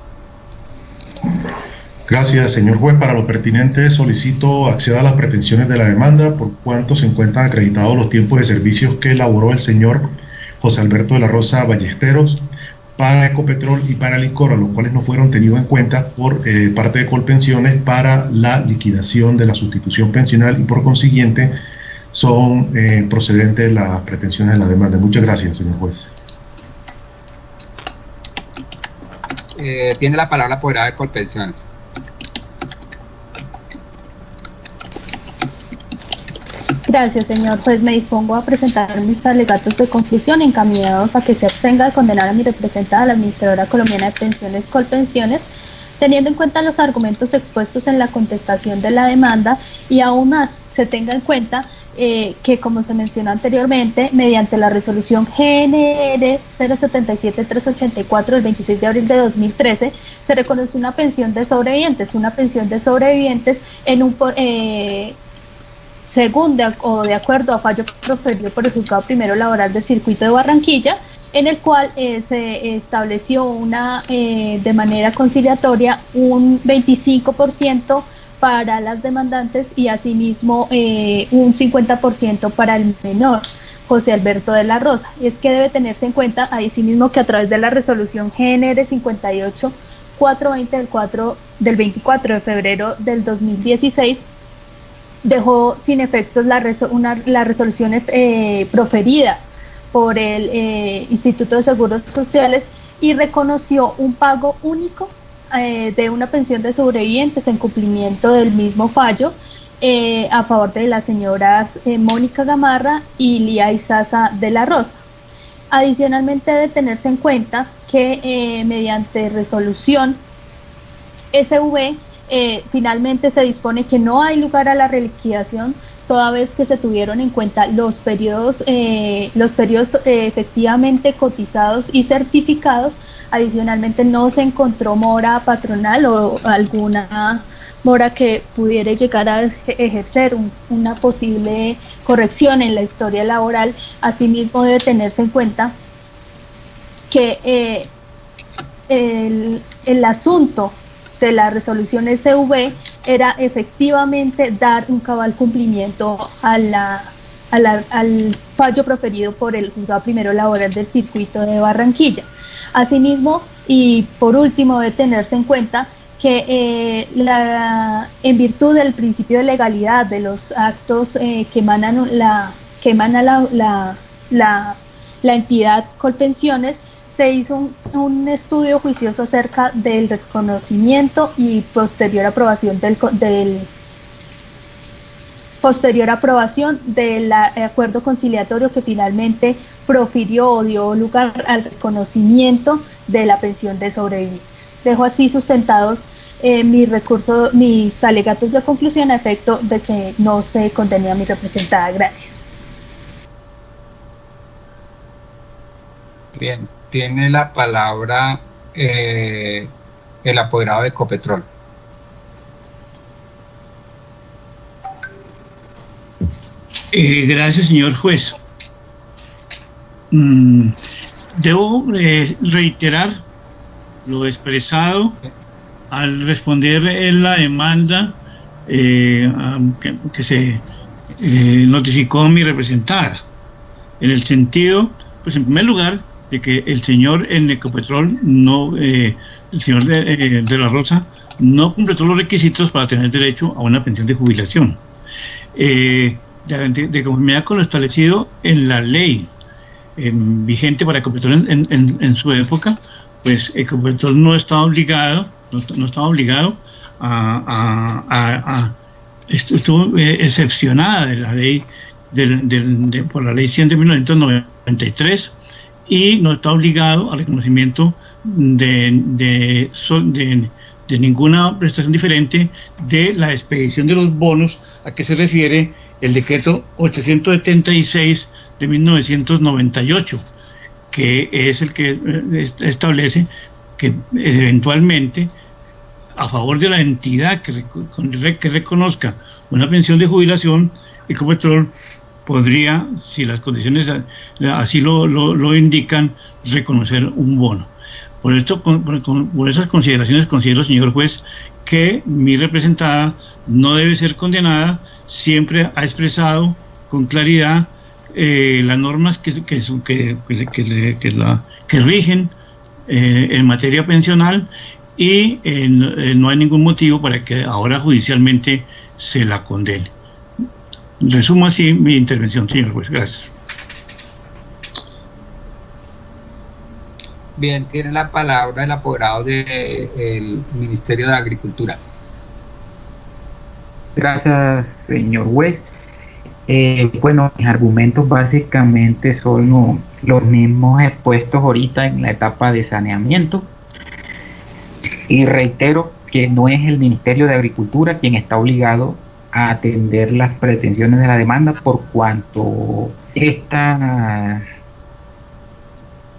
Gracias, señor juez. Para lo pertinente, solicito acceda a las pretensiones de la demanda, por cuanto se encuentran acreditados los tiempos de servicios que elaboró el señor José Alberto de la Rosa Ballesteros para Ecopetrol y para el INCOR, los cuales no fueron tenidos en cuenta por parte de Colpensiones para la liquidación de la sustitución pensional, y por consiguiente son procedentes las pretensiones de la demanda. Muchas gracias, señor juez. Tiene la palabra la apoderada de Colpensiones. Gracias, señor juez. Me dispongo a presentar mis alegatos de conclusión encaminados a que se abstenga de condenar a mi representada, la Administradora Colombiana de Pensiones Colpensiones, teniendo en cuenta los argumentos expuestos en la contestación de la demanda, y aún más se tenga en cuenta que, como se mencionó anteriormente, mediante la resolución GNR 077-384 del 26 de abril de 2013, se reconoce una pensión de sobrevivientes, en un según de acuerdo a fallo proferido por el Juzgado Primero Laboral del Circuito de Barranquilla, en el cual se estableció de manera conciliatoria un 25% para las demandantes y asimismo un 50% para el menor, José Alberto de la Rosa. Es que debe tenerse en cuenta asimismo que a través de la resolución GNR 58-420 del 24 de febrero del 2016, dejó sin efectos la resolución proferida por el Instituto de Seguros Sociales y reconoció un pago único de una pensión de sobrevivientes en cumplimiento del mismo fallo a favor de las señoras Mónica Gamarra y Lía Izaza de la Rosa. Adicionalmente debe tenerse en cuenta que mediante resolución SV finalmente se dispone que no hay lugar a la reliquidación, toda vez que se tuvieron en cuenta los periodos efectivamente cotizados y certificados. Adicionalmente no se encontró mora patronal o alguna mora que pudiera llegar a ejercer una posible corrección en la historia laboral. Asimismo debe tenerse en cuenta que el asunto de la resolución SV era efectivamente dar un cabal cumplimiento al fallo proferido por el Juzgado Primero Laboral del Circuito de Barranquilla. Asimismo, y por último, debe tenerse en cuenta que en virtud del principio de legalidad de los actos que emana la entidad Colpensiones, se hizo un estudio juicioso acerca del reconocimiento y posterior aprobación del acuerdo conciliatorio que finalmente profirió o dio lugar al reconocimiento de la pensión de sobrevivientes. Dejo así sustentados mis alegatos de conclusión a efecto de que no se condene a mi representada. Gracias. Bien, tiene la palabra el apoderado de Ecopetrol. Gracias, señor juez. Debo reiterar lo expresado al responder en la demanda que se notificó a mi representada, en el sentido, pues en primer lugar, de que el señor en Ecopetrol, el señor de la Rosa, no completó los requisitos para tener derecho a una pensión de jubilación. De conformidad con lo establecido en la ley vigente para Ecopetrol en su época, pues Ecopetrol no estaba obligado estuvo excepcionada de la ley por la ley 100 de 1993, y no está obligado al reconocimiento de ninguna prestación diferente de la expedición de los bonos, a que se refiere el decreto 876 de 1998, que es el que establece que eventualmente, a favor de la entidad que reconozca una pensión de jubilación, Ecopetrol podría, si las condiciones así lo indican, reconocer un bono. Por esto, por esas consideraciones, considero, señor juez, que mi representada no debe ser condenada. Siempre ha expresado con claridad las normas que rigen en materia pensional, y no hay ningún motivo para que ahora judicialmente se la condene. Resumo así mi intervención, señor juez. Gracias. Bien, tiene la palabra el apoderado del Ministerio de Agricultura. Gracias, señor juez. Bueno, mis argumentos básicamente son los mismos expuestos ahorita en la etapa de saneamiento, y reitero que no es el Ministerio de Agricultura quien está obligado a atender las pretensiones de la demanda, por cuanto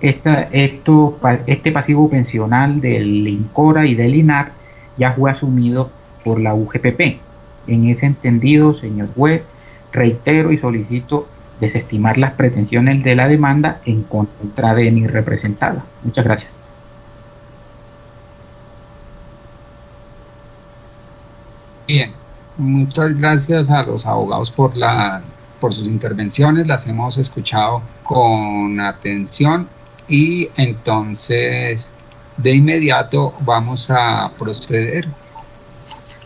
este pasivo pensional del INCORA y del INAR ya fue asumido por la UGPP. En ese entendido, señor juez, reitero y solicito desestimar las pretensiones de la demanda en contra de mi representada. Muchas gracias. Bien, muchas gracias a los abogados por sus intervenciones, las hemos escuchado con atención, y entonces de inmediato vamos a proceder.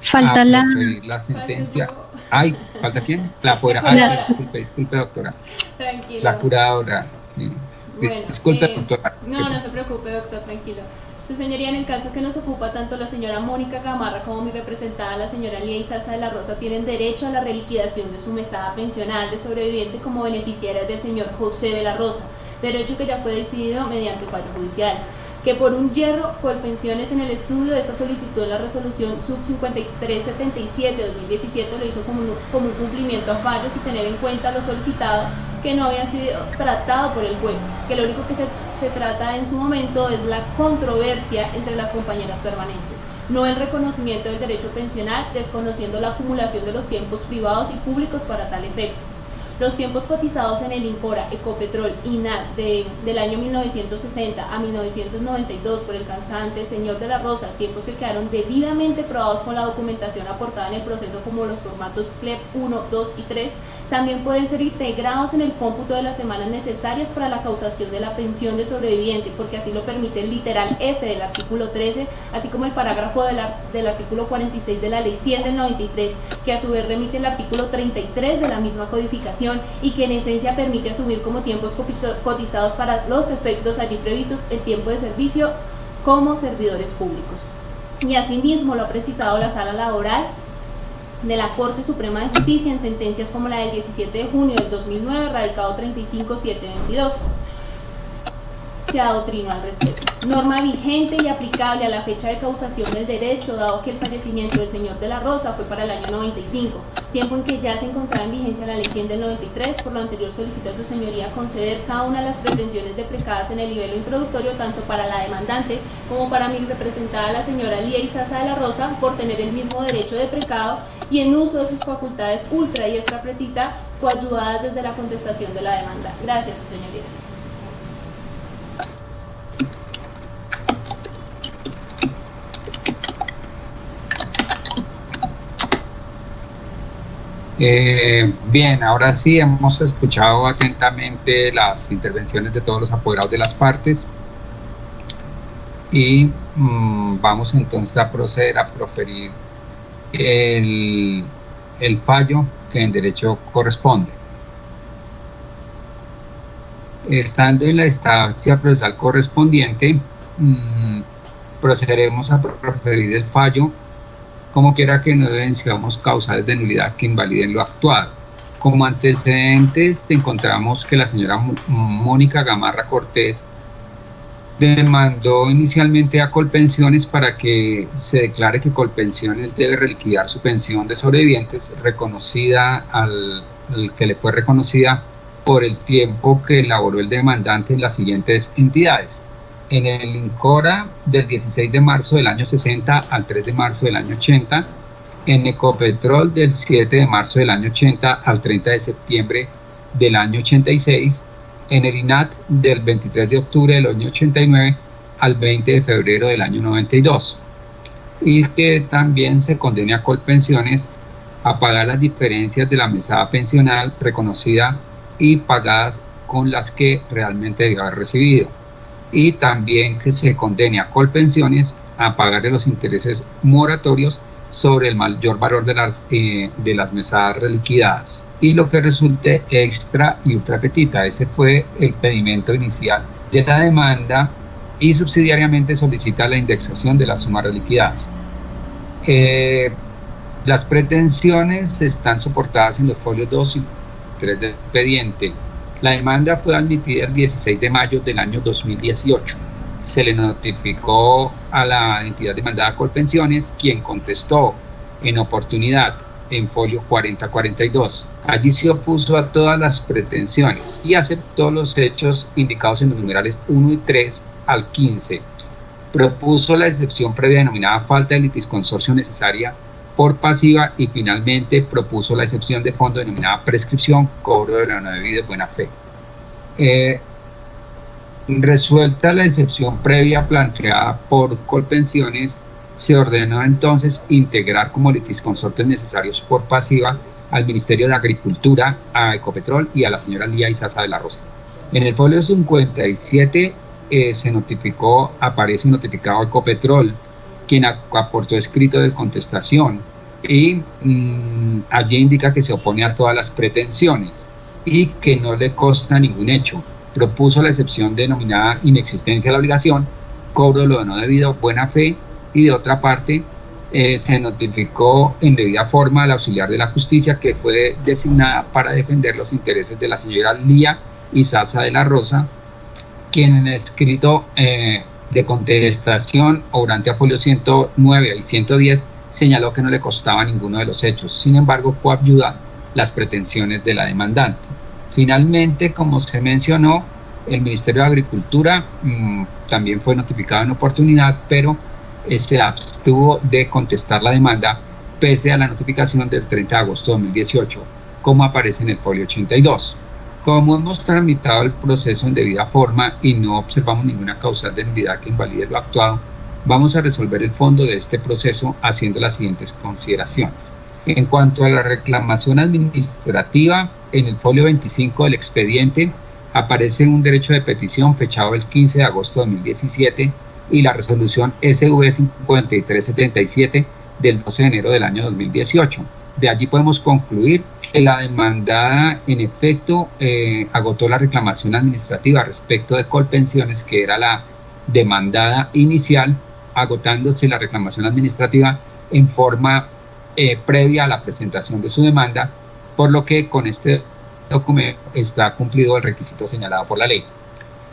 Falta a la sentencia. Ay, ¿falta quién? La apoderada. Disculpe, doctora. Tranquilo. La curadora. Sí. Bueno, Disculpe, doctora. No se preocupe, doctor, tranquilo. Su señoría, en el caso que nos ocupa, tanto la señora Mónica Gamarra como mi representada, la señora Lía Isaza de la Rosa, tienen derecho a la reliquidación de su mesada pensional de sobreviviente como beneficiarias del señor José de la Rosa, derecho que ya fue decidido mediante fallo judicial, que por un hierro Colpensiones en el estudio de esta solicitud de la resolución sub 5377-2017 lo hizo como un cumplimiento a fallos y tener en cuenta lo solicitado, que no había sido tratado por el juez, que lo único que se trata en su momento es la controversia entre las compañeras permanentes, no el reconocimiento del derecho pensional, desconociendo la acumulación de los tiempos privados y públicos para tal efecto. Los tiempos cotizados en el INCORA, Ecopetrol, INAR del año 1960 a 1992 por el causante señor de la Rosa, tiempos que quedaron debidamente probados con la documentación aportada en el proceso como los formatos CLEP 1, 2 y 3, también pueden ser integrados en el cómputo de las semanas necesarias para la causación de la pensión de sobreviviente, porque así lo permite el literal F del artículo 13, así como el parágrafo del artículo 46 de la Ley 100 del 93, que a su vez remite el artículo 33 de la misma codificación, y que en esencia permite asumir como tiempos cotizados para los efectos allí previstos el tiempo de servicio como servidores públicos. Y asimismo lo ha precisado la Sala Laboral de la Corte Suprema de Justicia en sentencias como la del 17 de junio del 2009, radicado 35722, que adoctrinó al respecto. Norma vigente y aplicable a la fecha de causación del derecho, dado que el fallecimiento del señor de la Rosa fue para el año 95, tiempo en que ya se encontraba en vigencia la Ley 100 del 93. Por lo anterior solicita a su señoría conceder cada una de las pretensiones deprecadas en el nivel introductorio, tanto para la demandante como para mi representada, la señora Lía Isaza de la Rosa, por tener el mismo derecho deprecado y en uso de sus facultades ultra y extra pretita, coadyuvadas desde la contestación de la demanda. Gracias, su señoría. Bien, ahora sí hemos escuchado atentamente las intervenciones de todos los apoderados de las partes y vamos entonces a proceder a proferir el fallo que en derecho corresponde. Estando en la instancia procesal correspondiente, procederemos a proferir el fallo, como quiera que no evidenciamos causales de nulidad que invaliden lo actuado. Como antecedentes encontramos que la señora Mónica Gamarra Cortés demandó inicialmente a Colpensiones para que se declare que Colpensiones debe reliquidar su pensión de sobrevivientes reconocida que le fue reconocida por el tiempo que elaboró el demandante en las siguientes entidades. En el INCORA del 16 de marzo del año 60 al 3 de marzo del año 80, en Ecopetrol del 7 de marzo del año 80 al 30 de septiembre del año 86, en el INAT del 23 de octubre del año 89 al 20 de febrero del año 92. Y que también se condene a Colpensiones a pagar las diferencias de la mesada pensional reconocida y pagadas con las que realmente debió haber recibido. Y también que se condene a Colpensiones a pagarle los intereses moratorios sobre el mayor valor de las mesadas reliquidadas. Y lo que resulte extra y ultra petita, ese fue el pedimento inicial de la demanda, y subsidiariamente solicita la indexación de las sumas reliquidadas. Las pretensiones están soportadas en los folios 2 y 3 del expediente. La demanda fue admitida el 16 de mayo del año 2018. Se le notificó a la entidad demandada Colpensiones, quien contestó en oportunidad en folio 4042. Allí se opuso a todas las pretensiones y aceptó los hechos indicados en los numerales 1 y 3 al 15. Propuso la excepción previa denominada falta de litisconsorcio necesaria por pasiva, y finalmente propuso la excepción de fondo denominada prescripción, cobro de la no debida de buena fe. Resuelta la excepción previa planteada por Colpensiones, se ordenó entonces integrar como litisconsortes necesarios por pasiva al Ministerio de Agricultura, a Ecopetrol y a la señora Lía Izaza de la Rosa. En el folio 57 aparece notificado Ecopetrol, quien aportó escrito de contestación, y allí indica que se opone a todas las pretensiones y que no le consta ningún hecho. Propuso la excepción denominada inexistencia de la obligación, cobro de lo no debido, buena fe, y de otra parte se notificó en debida forma al auxiliar de la justicia, que fue designada para defender los intereses de la señora Lía Izaza de la Rosa, quien en escrito de contestación obrante a folio 109 y 110 señaló que no le costaba ninguno de los hechos. Sin embargo, coadyuva las pretensiones de la demandante. Finalmente, como se mencionó, el Ministerio de Agricultura también fue notificado en oportunidad, pero se abstuvo de contestar la demanda pese a la notificación del 30 de agosto de 2018, como aparece en el folio 82. Como hemos tramitado el proceso en debida forma y no observamos ninguna causal de nulidad que invalide lo actuado, vamos a resolver el fondo de este proceso haciendo las siguientes consideraciones. En cuanto a la reclamación administrativa, en el folio 25 del expediente aparece un derecho de petición fechado el 15 de agosto de 2017 y la resolución SV 5377 del 12 de enero del año 2018. De allí podemos concluir que la demandada en efecto agotó la reclamación administrativa respecto de Colpensiones, que era la demandada inicial, agotándose la reclamación administrativa en forma previa a la presentación de su demanda, por lo que con este documento está cumplido el requisito señalado por la ley.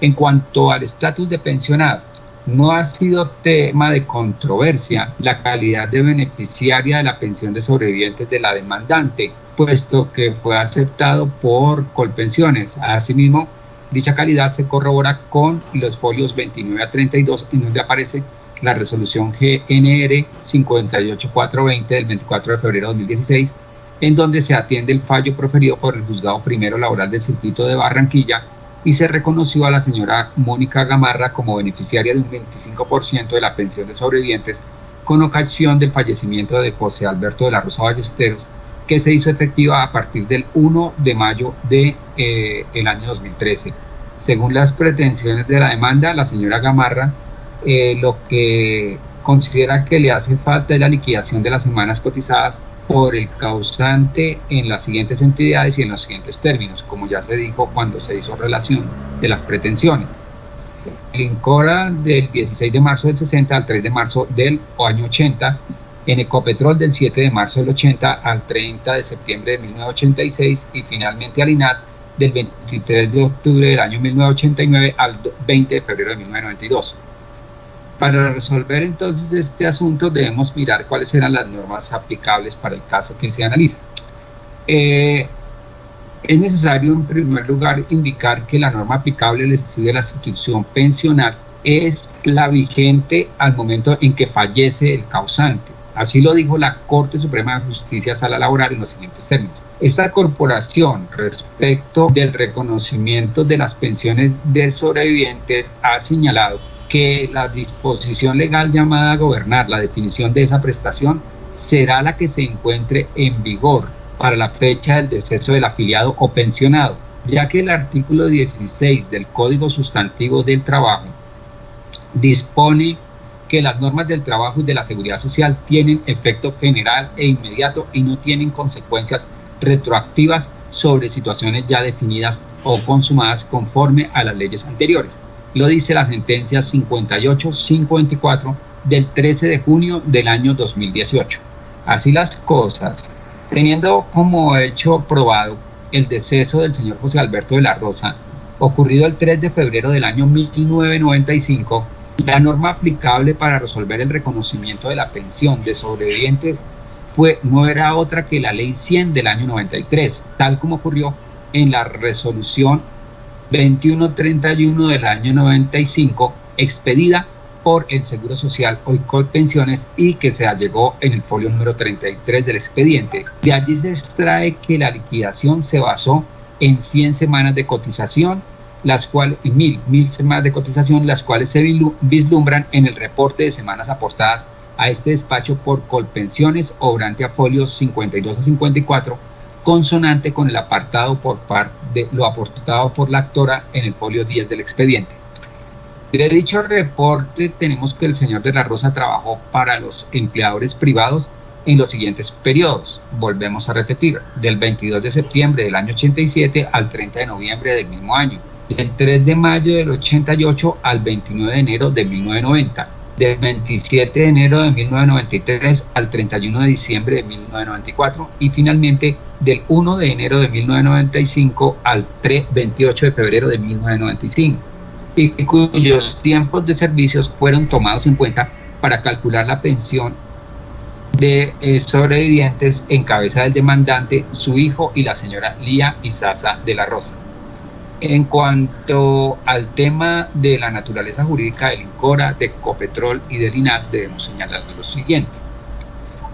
En cuanto al estatus de pensionado, no ha sido tema de controversia la calidad de beneficiaria de la pensión de sobrevivientes de la demandante, puesto que fue aceptado por Colpensiones. Asimismo, dicha calidad se corrobora con los folios 29 a 32, en donde aparece la resolución GNR 58420 del 24 de febrero de 2016, en donde se atiende el fallo proferido por el Juzgado Primero Laboral del Circuito de Barranquilla, y se reconoció a la señora Mónica Gamarra como beneficiaria de un 25% de la pensión de sobrevivientes con ocasión del fallecimiento de José Alberto de la Rosa Ballesteros, que se hizo efectiva a partir del 1 de mayo del año 2013. Según las pretensiones de la demanda, la señora Gamarra lo que considera que le hace falta es la liquidación de las semanas cotizadas por el causante en las siguientes entidades y en los siguientes términos, como ya se dijo cuando se hizo relación de las pretensiones. El INCORA del 16 de marzo del 60 al 3 de marzo del año 80 en Ecopetrol del 7 de marzo del 80 al 30 de septiembre de 1986 y finalmente al INAT del 23 de octubre del año 1989 al 20 de febrero de 1992. Para resolver entonces este asunto debemos mirar cuáles eran las normas aplicables para el caso que se analiza. Es necesario en primer lugar indicar que la norma aplicable al estudio de la institución pensional es la vigente al momento en que fallece el causante. Así lo dijo la Corte Suprema de Justicia Sala Laboral en los siguientes términos. Esta corporación, respecto del reconocimiento de las pensiones de sobrevivientes, ha señalado que la disposición legal llamada a gobernar la definición de esa prestación será la que se encuentre en vigor para la fecha del deceso del afiliado o pensionado, ya que el artículo 16 del Código Sustantivo del Trabajo dispone que las normas del trabajo y de la seguridad social tienen efecto general e inmediato y no tienen consecuencias retroactivas sobre situaciones ya definidas o consumadas conforme a las leyes anteriores. Lo dice la sentencia 58-524 del 13 de junio del año 2018. Así las cosas, teniendo como hecho probado el deceso del señor José Alberto de la Rosa, ocurrido el 3 de febrero del año 1995, la norma aplicable para resolver el reconocimiento de la pensión de sobrevivientes no era otra que la Ley 100 del año 93, tal como ocurrió en la resolución 2131 del año 95, expedida por el Seguro Social, hoy Colpensiones, y que se allegó en el folio número 33 del expediente. De allí se extrae que la liquidación se basó en 100 semanas de cotización, las cuales, 1000 semanas de cotización, las cuales se vislumbran en el reporte de semanas aportadas a este despacho por Colpensiones, obrante a folios 52 a 54, consonante con el apartado por parte de lo aportado por la actora en el folio 10 del expediente. De dicho reporte tenemos que el señor de la Rosa trabajó para los empleadores privados en los siguientes periodos. Volvemos a repetir: del 22 de septiembre del año 87 al 30 de noviembre del mismo año, del 3 de mayo del 88 al 29 de enero de 1990, del 27 de enero de 1993 al 31 de diciembre de 1994 y finalmente del 1 de enero de 1995 al 28 de febrero de 1995, y cuyos tiempos de servicios fueron tomados en cuenta para calcular la pensión de sobrevivientes en cabeza del demandante, su hijo y la señora Lía Izaza de la Rosa. En cuanto al tema de la naturaleza jurídica del INCORA, de Ecopetrol y del INAT, debemos señalar lo siguiente.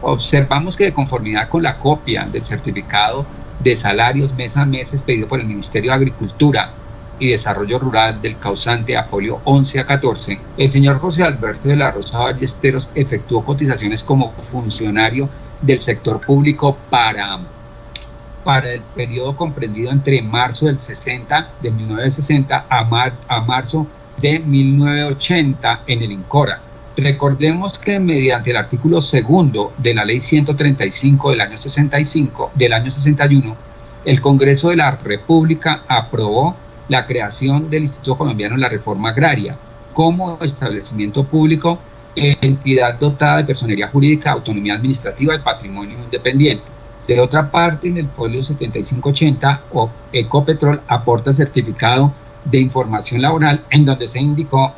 Observamos que de conformidad con la copia del certificado de salarios mes a mes expedido por el Ministerio de Agricultura y Desarrollo Rural del causante a folio 11 a 14, el señor José Alberto de la Rosa Ballesteros efectuó cotizaciones como funcionario del sector público para el periodo comprendido entre marzo de 1960 a marzo de 1980 en el INCORA. Recordemos que mediante el artículo 2 de la Ley 135 del año 61, el Congreso de la República aprobó la creación del Instituto Colombiano de la Reforma Agraria como establecimiento público, entidad dotada de personería jurídica, autonomía administrativa y patrimonio independiente. De otra parte, en el folio 7580, Ecopetrol aporta certificado de información laboral en donde se indicó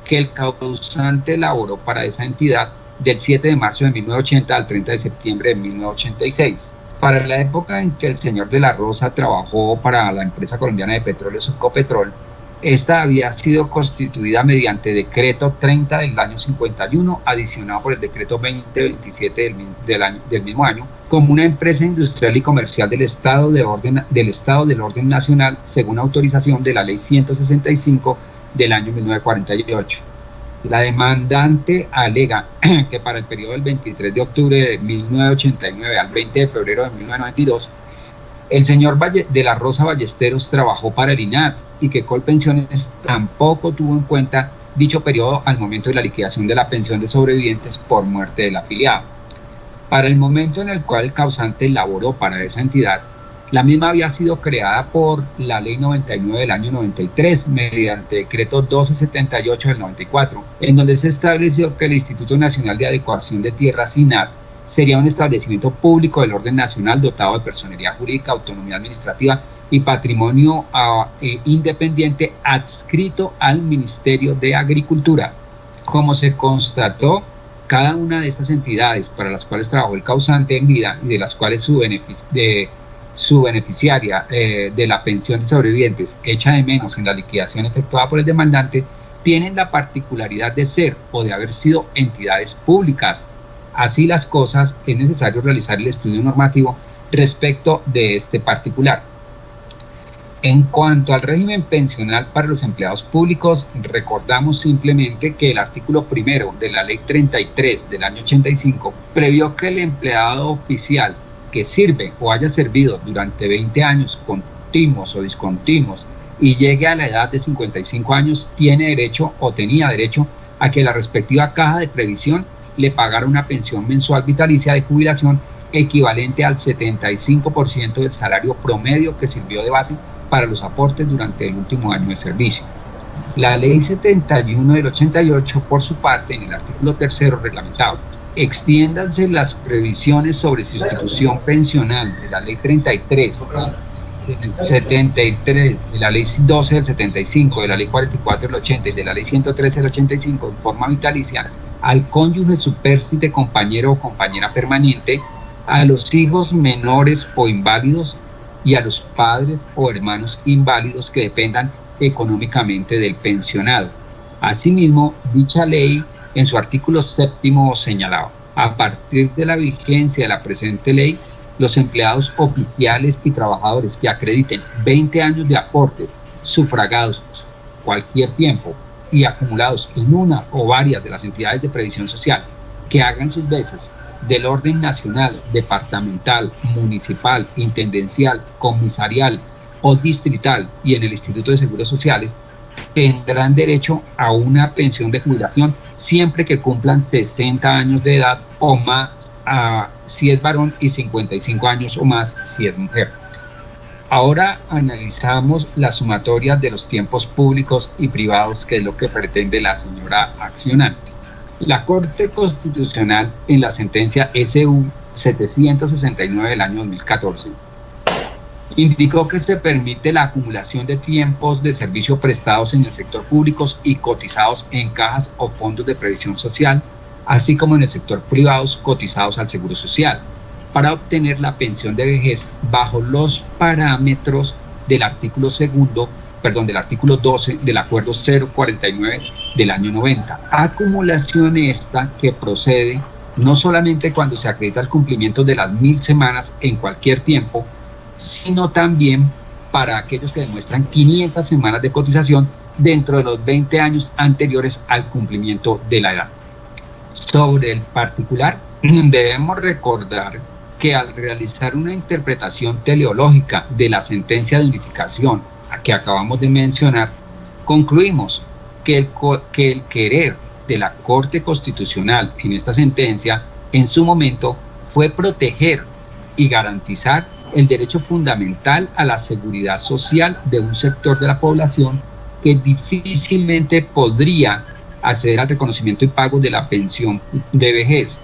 que el causante laboró para esa entidad del 7 de marzo de 1980 al 30 de septiembre de 1986. Para la época en que el señor de la Rosa trabajó para la empresa colombiana de petróleos Ecopetrol, esta había sido constituida mediante decreto 30 del año 51, adicionado por el decreto 2027 del mismo año, como una empresa industrial y comercial del Estado del Orden Nacional, según autorización de la Ley 165 del año 1948. La demandante alega que para el periodo del 23 de octubre de 1989 al 20 de febrero de 1992, el señor de la Rosa Ballesteros trabajó para el INAT y que Colpensiones tampoco tuvo en cuenta dicho periodo al momento de la liquidación de la pensión de sobrevivientes por muerte del afiliado. Para el momento en el cual el causante laboró para esa entidad, La misma había sido creada por la Ley 99 del año 93, mediante decreto 1278 del 94, en donde se estableció que el Instituto Nacional de Adecuación de Tierras, INAT, sería un establecimiento público del orden nacional dotado de personería jurídica, autonomía administrativa y patrimonio independiente adscrito al Ministerio de Agricultura. Como se constató, cada una de estas entidades para las cuales trabajó el causante en vida y de las cuales su beneficiaria de la pensión de sobrevivientes echa de menos en la liquidación efectuada por el demandante, tienen la particularidad de ser o de haber sido entidades públicas. Así las cosas, es necesario realizar el estudio normativo respecto de este particular. En cuanto al régimen pensional para los empleados públicos, recordamos simplemente que el artículo primero de la Ley 33 del año 85 previó que el empleado oficial que sirve o haya servido durante 20 años continuos o discontinuos y llegue a la edad de 55 años tiene derecho o tenía derecho a que la respectiva caja de previsión le pagara una pensión mensual vitalicia de jubilación equivalente al 75% del salario promedio que sirvió de base para los aportes durante el último año de servicio. La Ley 71 del 88, por su parte, en el artículo 3 reglamentado, extiéndanse las previsiones sobre sustitución pensional de la Ley 33, del 73, de la Ley 12 del 75, de la Ley 44 del 80 y de la Ley 113 del 85 en forma vitalicia al cónyuge supérstite, compañero o compañera permanente, a los hijos menores o inválidos y a los padres o hermanos inválidos que dependan económicamente del pensionado. Asimismo, dicha ley en su artículo 7 señalaba: a partir de la vigencia de la presente ley, los empleados oficiales y trabajadores que acrediten 20 años de aporte sufragados cualquier tiempo y acumulados en una o varias de las entidades de previsión social que hagan sus veces del orden nacional, departamental, municipal, intendencial, comisarial o distrital y en el Instituto de Seguros Sociales, tendrán derecho a una pensión de jubilación siempre que cumplan 60 años de edad o más si es varón y 55 años o más si es mujer. Ahora analizamos la sumatoria de los tiempos públicos y privados, que es lo que pretende la señora accionante. La Corte Constitucional, en la sentencia SU 769 del año 2014, indicó que se permite la acumulación de tiempos de servicio prestados en el sector público y cotizados en cajas o fondos de previsión social, así como en el sector privado cotizados al Seguro Social, para obtener la pensión de vejez bajo los parámetros del artículo 12 del Acuerdo 049 del año 90. Acumulación esta que procede no solamente cuando se acredita el cumplimiento de las 1000 semanas en cualquier tiempo, sino también para aquellos que demuestran 500 semanas de cotización dentro de los 20 años anteriores al cumplimiento de la edad. Sobre el particular, debemos recordar que al realizar una interpretación teleológica de la sentencia de unificación que acabamos de mencionar, concluimos que el querer de la Corte Constitucional en esta sentencia, en su momento, fue proteger y garantizar el derecho fundamental a la seguridad social de un sector de la población que difícilmente podría acceder al reconocimiento y pago de la pensión de vejez,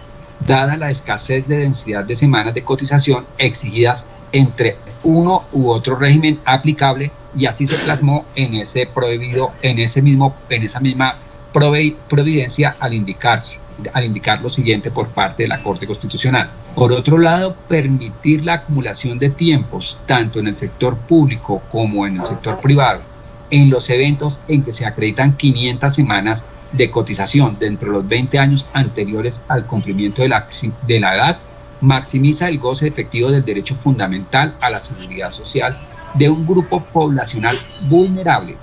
dada la escasez de densidad de semanas de cotización exigidas entre uno u otro régimen aplicable, y así se plasmó en esa misma providencia al indicar lo siguiente por parte de la Corte Constitucional. Por otro lado, permitir la acumulación de tiempos, tanto en el sector público como en el sector privado, en los eventos en que se acreditan 500 semanas de cotización dentro de los 20 años anteriores al cumplimiento de la edad, maximiza el goce efectivo del derecho fundamental a la seguridad social de un grupo poblacional vulnerable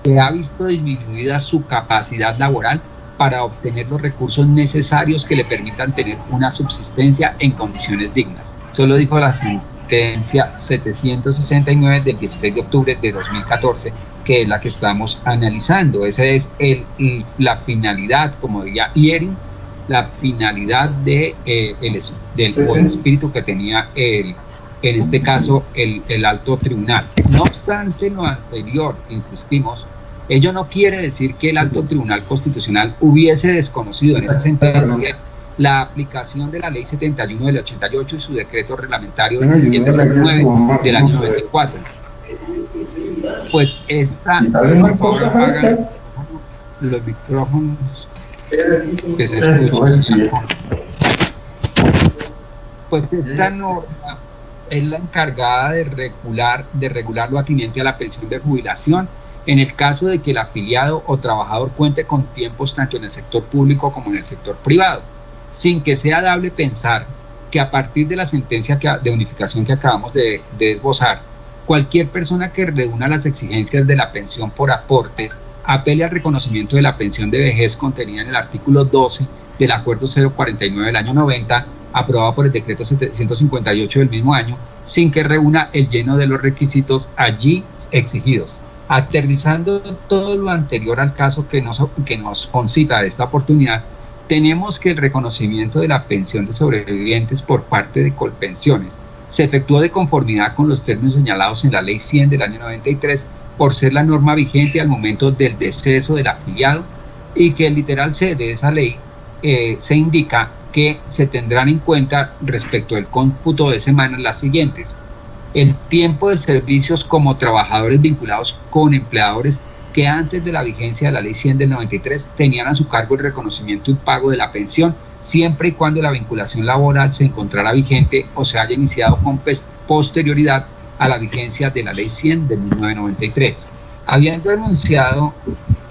que ha visto disminuida su capacidad laboral para obtener los recursos necesarios que le permitan tener una subsistencia en condiciones dignas. Eso lo dijo la sentencia 769 del 16 de octubre de 2014, que es la que estamos analizando. Esa es la finalidad, como diría Iering, la finalidad del espíritu que tenía el en este caso el alto tribunal. No obstante lo anterior, insistimos, ello no quiere decir que el alto tribunal constitucional hubiese desconocido en esa sentencia la aplicación de la ley 71 del 88 y su decreto reglamentario 2709 del año 94. Pues esta, por favor, apagan los micrófonos que se escuchan. Pues esta norma es la encargada de regular lo atinente a la pensión de jubilación en el caso de que el afiliado o trabajador cuente con tiempos tanto en el sector público como en el sector privado, sin que sea dable pensar que a partir de la sentencia de unificación que acabamos de esbozar, cualquier persona que reúna las exigencias de la pensión por aportes apele al reconocimiento de la pensión de vejez contenida en el artículo 12 del Acuerdo 049 del año 90, aprobado por el decreto 758 del mismo año, sin que reúna el lleno de los requisitos allí exigidos. Aterrizando todo lo anterior al caso que nos concita de esta oportunidad, tenemos que el reconocimiento de la pensión de sobrevivientes por parte de Colpensiones se efectuó de conformidad con los términos señalados en la Ley 100 del año 93 por ser la norma vigente al momento del deceso del afiliado, y que el literal C de esa ley se indica que se tendrán en cuenta respecto del cómputo de semanas las siguientes: el tiempo de servicios como trabajadores vinculados con empleadores que antes de la vigencia de la Ley 100 del 93 tenían a su cargo el reconocimiento y pago de la pensión, siempre y cuando la vinculación laboral se encontrara vigente o se haya iniciado con posterioridad a la vigencia de la Ley 100 de 1993. Habiendo denunciado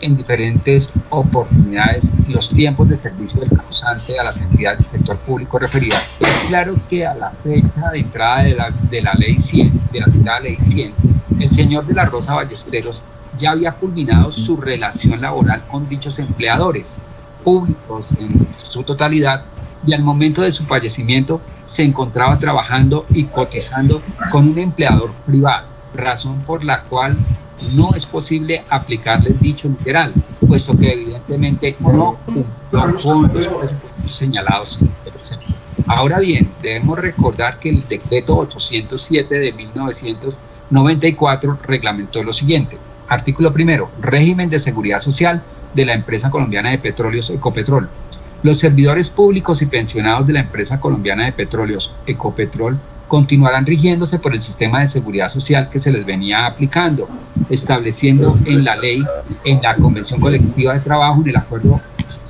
en diferentes oportunidades los tiempos de servicio del causante a las entidades del sector público referidas, es claro que a la fecha de entrada de la Ley 100, de la citada Ley 100, el señor de la Rosa Ballesteros ya había culminado su relación laboral con dichos empleadores públicos en su totalidad, y al momento de su fallecimiento se encontraba trabajando y cotizando con un empleador privado, razón por la cual no es posible aplicarles dicho literal, puesto que evidentemente no cumplió con los presupuestos señalados en este precepto. Ahora bien, debemos recordar que el decreto 807 de 1994 reglamentó lo siguiente: artículo primero, régimen de seguridad social de la empresa colombiana de petróleos Ecopetrol. Los servidores públicos y pensionados de la empresa colombiana de petróleos Ecopetrol continuarán rigiéndose por el sistema de seguridad social que se les venía aplicando, estableciendo en la ley, en la Convención Colectiva de Trabajo, en el Acuerdo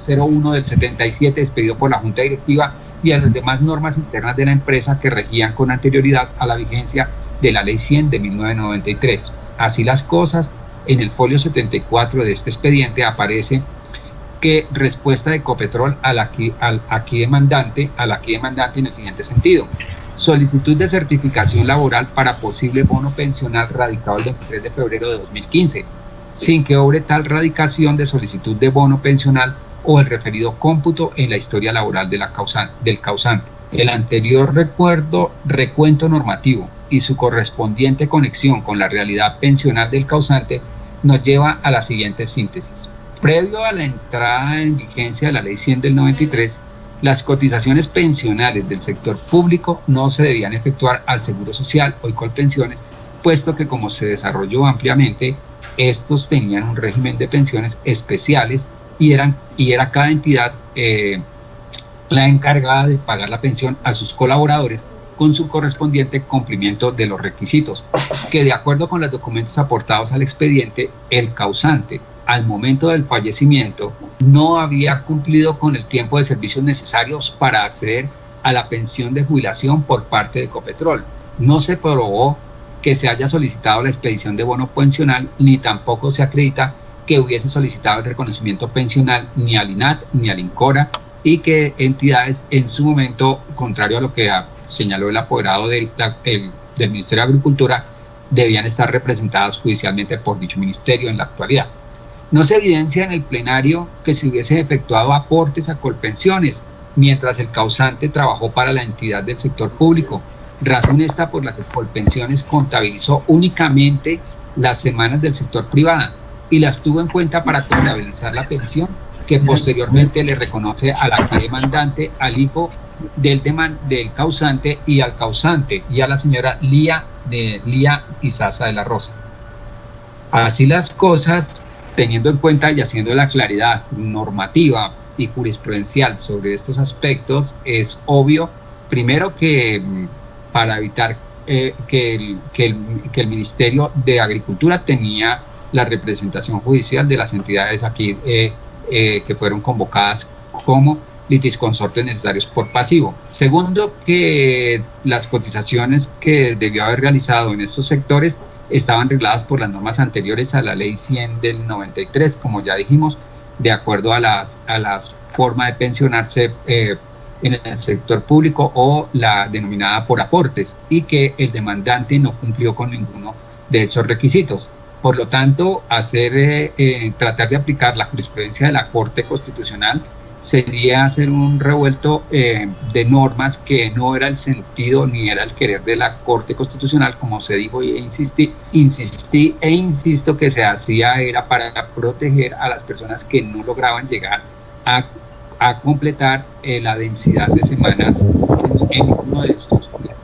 01 del 77 expedido por la Junta Directiva, y a las demás normas internas de la empresa que regían con anterioridad a la vigencia de la Ley 100 de 1993. Así las cosas, en el folio 74 de este expediente aparece que respuesta de Ecopetrol al aquí demandante en el siguiente sentido: solicitud de certificación laboral para posible bono pensional radicado el 23 de febrero de 2015, sin que obre tal radicación de solicitud de bono pensional o el referido cómputo en la historia laboral del causante. El anterior recuento normativo y su correspondiente conexión con la realidad pensional del causante nos lleva a la siguiente síntesis. Previo a la entrada en vigencia de la Ley 100 del 93, las cotizaciones pensionales del sector público no se debían efectuar al Seguro Social o Colpensiones, puesto que, como se desarrolló ampliamente, estos tenían un régimen de pensiones especiales y era cada entidad la encargada de pagar la pensión a sus colaboradores con su correspondiente cumplimiento de los requisitos, que de acuerdo con los documentos aportados al expediente, el causante al momento del fallecimiento no había cumplido con el tiempo de servicios necesarios para acceder a la pensión de jubilación por parte de Ecopetrol. No se probó que se haya solicitado la expedición de bono pensional, ni tampoco se acredita que hubiese solicitado el reconocimiento pensional ni al INAT ni al INCORA, y que entidades en su momento, contrario a lo que señaló el apoderado del Ministerio de Agricultura, debían estar representadas judicialmente por dicho ministerio en la actualidad. No se evidencia en el plenario que se hubiese efectuado aportes a Colpensiones mientras el causante trabajó para la entidad del sector público, razón esta por la que Colpensiones contabilizó únicamente las semanas del sector privado y las tuvo en cuenta para contabilizar la pensión que posteriormente le reconoce al aquí demandante, al hijo del causante y al causante, y a la señora Lía Izaza de la Rosa. Así las cosas, teniendo en cuenta y haciendo la claridad normativa y jurisprudencial sobre estos aspectos, es obvio, primero, que para evitar que el Ministerio de Agricultura tenía la representación judicial de las entidades aquí que fueron convocadas como litisconsortes necesarios por pasivo. Segundo, que las cotizaciones que debió haber realizado en estos sectores estaban regladas por las normas anteriores a la ley 100 del 93, como ya dijimos, de acuerdo a las formas de pensionarse en el sector público o la denominada por aportes, y que el demandante no cumplió con ninguno de esos requisitos. Por lo tanto, tratar de aplicar la jurisprudencia de la Corte Constitucional sería hacer un revuelto de normas que no era el sentido ni era el querer de la Corte Constitucional, como se dijo, y insistí e insisto que se hacía era para proteger a las personas que no lograban llegar a completar la densidad de semanas en uno de estos sectores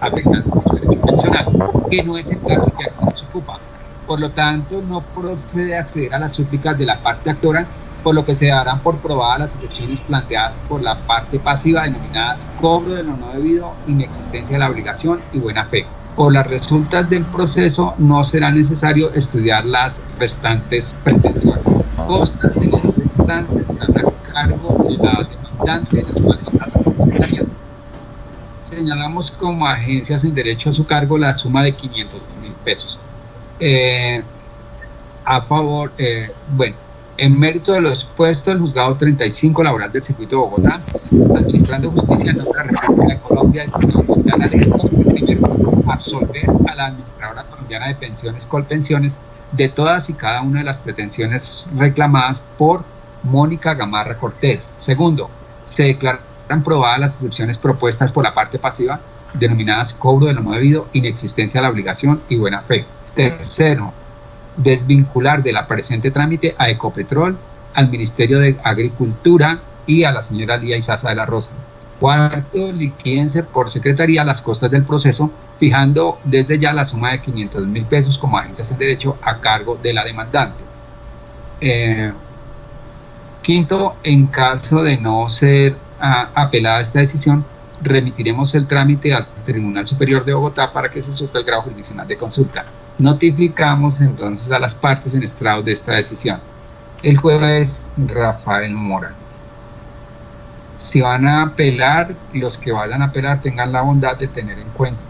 afectando nuestro derecho pensional, que no es el caso que aquí nos ocupa. Por lo tanto, no procede a acceder a las súplicas de la parte actora, por lo que se darán por probadas las excepciones planteadas por la parte pasiva, denominadas cobro de lo no debido, inexistencia de la obligación y buena fe. Por las resultas del proceso no será necesario estudiar las restantes pretensiones. Costas en esta instancia están a cargo de la demandante, de las cuales las acompañarían. Señalamos como agencias en derecho a su cargo la suma de 500.000 pesos. En mérito de lo expuesto, el Juzgado 35 Laboral del Circuito de Bogotá, administrando justicia en nombre de la República de Colombia, y la legislación primero absolver a la Administradora Colombiana de Pensiones Colpensiones de todas y cada una de las pretensiones reclamadas por Mónica Gamarra Cortés. Segundo, se declaran probadas las excepciones propuestas por la parte pasiva, denominadas cobro de lo no debido, inexistencia de la obligación y buena fe. Tercero, desvincular de la presente trámite a Ecopetrol, al Ministerio de Agricultura y a la señora Lía Izaza de la Rosa. Cuarto, liquídense por secretaría las costas del proceso, fijando desde ya la suma de 500.000 pesos como agencias en derecho a cargo de la demandante. Quinto, en caso de no ser apelada esta decisión, remitiremos el trámite al Tribunal Superior de Bogotá para que se surta el grado jurisdiccional de consulta. Notificamos entonces a las partes en estrado de esta decisión. El juez Rafael Mora. Si van a apelar, los que vayan a apelar tengan la bondad de tener en cuenta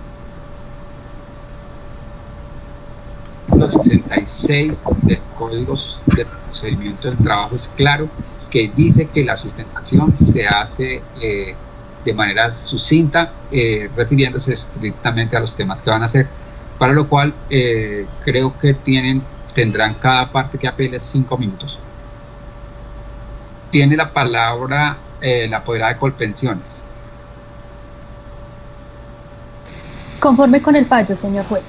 los 66 del Código de Procedimiento del Trabajo es claro, que dice que la sustentación se hace de manera sucinta, refiriéndose estrictamente a los temas que van a hacer, para lo cual creo que tendrán cada parte que apele 5 minutos. Tiene la palabra la apoderada de Colpensiones. Conforme con el fallo, señor juez.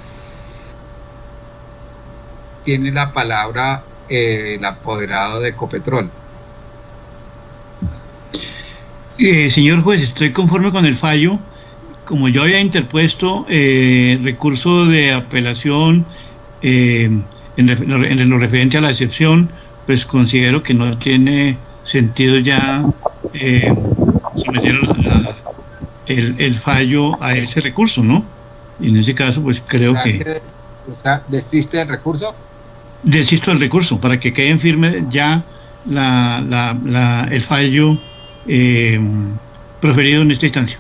Tiene la palabra el apoderado de Ecopetrol. Señor juez, estoy conforme con el fallo. Como yo había interpuesto recurso de apelación en lo referente a la excepción, pues considero que no tiene sentido ya someter el fallo a ese recurso, ¿no? Y en ese caso, pues creo que... ¿Desiste del recurso? Desisto del recurso, para que quede firme ya el fallo proferido en esta instancia.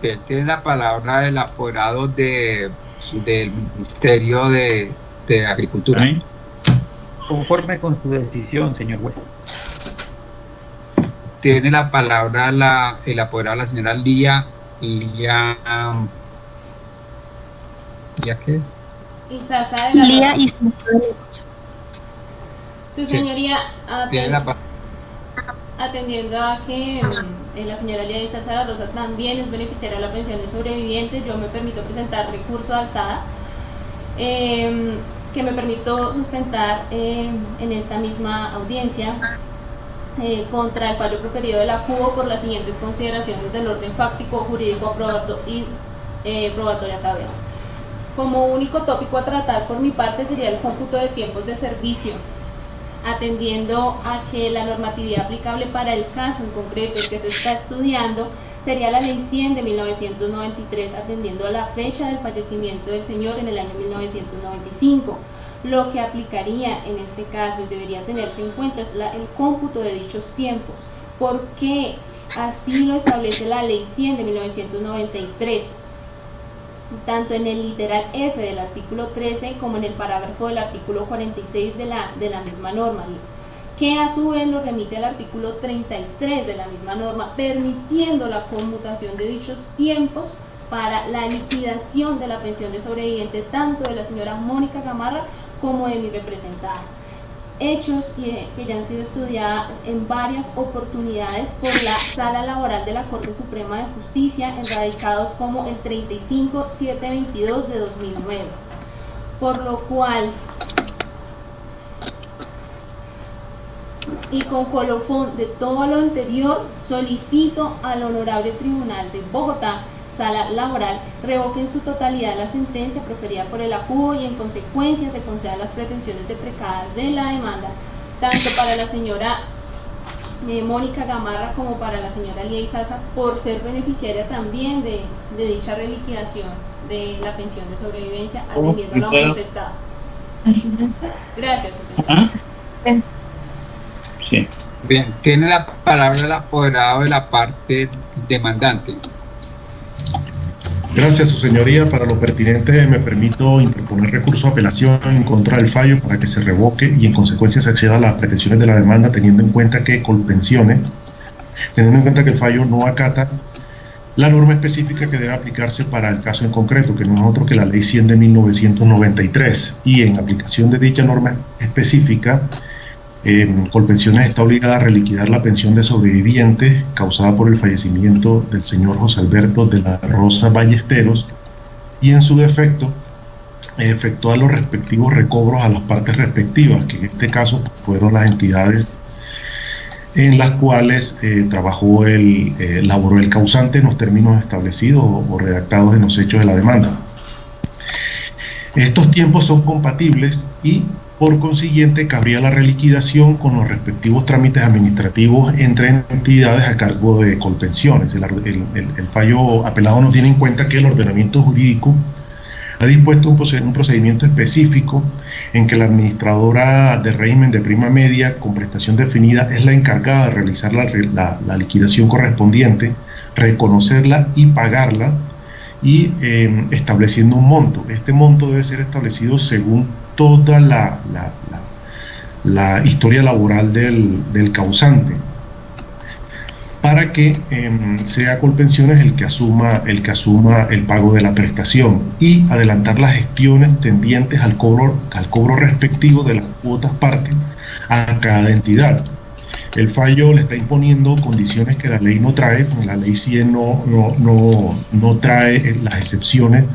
Bien, tiene la palabra el apoderado del Ministerio de Agricultura. ¿Sí? Conforme con su decisión, señor juez. Tiene la palabra el apoderado, la señora Lía ¿qué es? Izaza de la Lía Rosa. Izaza. Su señoría, tiene la atendiendo a que la señora Lía Izaza de la Rosa también es beneficiaria de la pensión de sobrevivientes, yo me permito presentar recurso de alzada que me permito sustentar en esta misma audiencia, contra el fallo proferido de la CUBO por las siguientes consideraciones del orden fáctico, jurídico, probatorias habeas. Como único tópico a tratar por mi parte sería el cómputo de tiempos de servicio, atendiendo a que la normatividad aplicable para el caso en concreto que se está estudiando sería la Ley 100 de 1993, atendiendo a la fecha del fallecimiento del señor en el año 1995. Lo que aplicaría en este caso y debería tenerse en cuenta es el cómputo de dichos tiempos, porque así lo establece la Ley 100 de 1993, tanto en el literal F del artículo 13 como en el parágrafo del artículo 46 de la misma norma, que a su vez lo remite al artículo 33 de la misma norma, permitiendo la conmutación de dichos tiempos para la liquidación de la pensión de sobreviviente tanto de la señora Mónica Gamarra como de mi representada. Hechos que ya han sido estudiados en varias oportunidades por la Sala Laboral de la Corte Suprema de Justicia, enradicados como el 35722 de 2009. Por lo cual, y con colofón de todo lo anterior, solicito al Honorable Tribunal de Bogotá, Sala Laboral, revoque en su totalidad la sentencia proferida por el acudo y en consecuencia se concedan las pretensiones deprecadas de la demanda, tanto para la señora Mónica Gamarra como para la señora Lía Izaza, por ser beneficiaria también de dicha reliquidación de la pensión de sobrevivencia, atendiendo a lo manifestado. Gracias, su señora. Sí. Bien, tiene la palabra el apoderado de la parte demandante. Gracias, su señoría. Para lo pertinente me permito interponer recurso de apelación en contra del fallo para que se revoque y en consecuencia se acceda a las pretensiones de la demanda, teniendo en cuenta que el fallo no acata la norma específica que debe aplicarse para el caso en concreto, que no es otro que la Ley 100 de 1993, y en aplicación de dicha norma específica, Colpensiones está obligada a reliquidar la pensión de sobreviviente causada por el fallecimiento del señor José Alberto de la Rosa Ballesteros, y en su defecto efectuar los respectivos recobros a las partes respectivas, que en este caso fueron las entidades en las cuales laboró el causante en los términos establecidos o redactados en los hechos de la demanda. Estos tiempos son compatibles y por consiguiente cabría la reliquidación con los respectivos trámites administrativos entre entidades a cargo de Colpensiones. El fallo apelado no tiene en cuenta que el ordenamiento jurídico ha dispuesto un procedimiento específico en que la administradora de régimen de prima media con prestación definida es la encargada de realizar la liquidación correspondiente, reconocerla y pagarla, y estableciendo un monto. Este monto debe ser establecido según toda la historia laboral del causante, para que sea Colpensiones el que asuma el pago de la prestación y adelantar las gestiones tendientes al cobro respectivo de las cuotas partes a cada entidad. El fallo le está imponiendo condiciones que la ley no trae. La ley 100 no trae las excepciones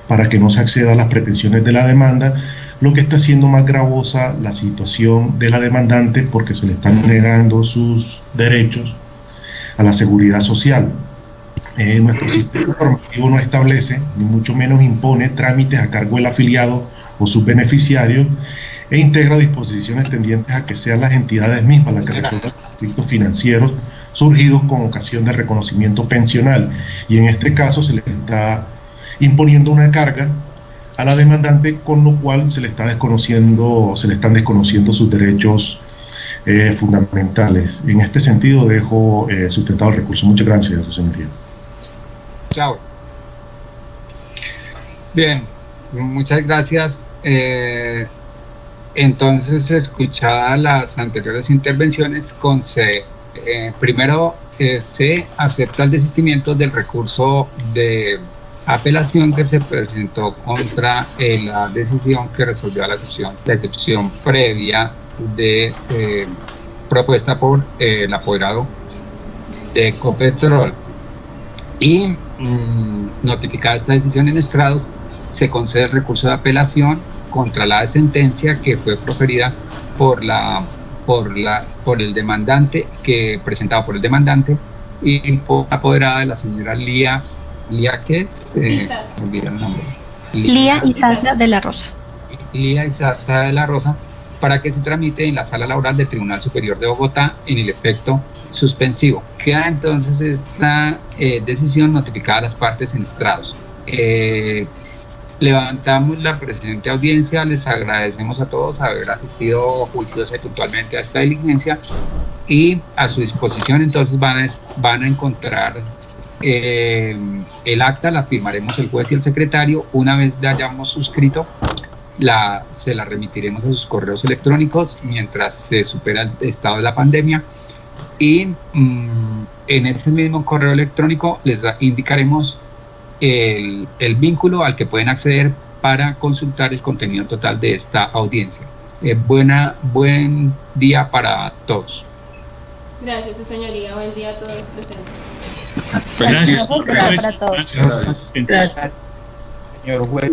para que no se acceda a las pretensiones de la demanda, lo que está haciendo más gravosa la situación de la demandante, porque se le están negando sus derechos a la seguridad social. Nuestro sistema normativo no establece, ni mucho menos impone, trámites a cargo del afiliado o sus beneficiarios, e integra disposiciones tendientes a que sean las entidades mismas las que resuelvan conflictos financieros surgidos con ocasión del reconocimiento pensional, y en este caso se le está imponiendo una carga a la demandante, con lo cual se le están desconociendo sus derechos fundamentales. En este sentido dejo sustentado el recurso. Muchas gracias, su señoría. Chao. Bien, muchas gracias. Entonces, escuchadas las anteriores intervenciones, primero se acepta el desistimiento del recurso de apelación que se presentó contra la decisión que resolvió la excepción previa propuesta por el apoderado de Ecopetrol, y notificada esta decisión en estrado, se concede el recurso de apelación contra la sentencia que fue proferida por la por el demandante, presentado por el demandante, y por apoderada de la señora Lía ¿qué es? Olvidé el nombre. Lía Izaza de la Rosa. Lía Izaza de la Rosa, para que se tramite en la Sala Laboral del Tribunal Superior de Bogotá en el efecto suspensivo. Queda entonces esta decisión notificada a las partes en estrados. Levantamos la presente audiencia, les agradecemos a todos haber asistido juiciosa y puntualmente a esta diligencia, y a su disposición entonces van a encontrar el acta, la firmaremos el juez y el secretario. Una vez la hayamos suscrito, se la remitiremos a sus correos electrónicos mientras se supera el estado de la pandemia, y en ese mismo correo electrónico les indicaremos el vínculo al que pueden acceder para consultar el contenido total de esta audiencia. Buen día para todos. Gracias, su señoría. Buen día a todos los presentes. Gracias. Para todos. Gracias. Señor juez.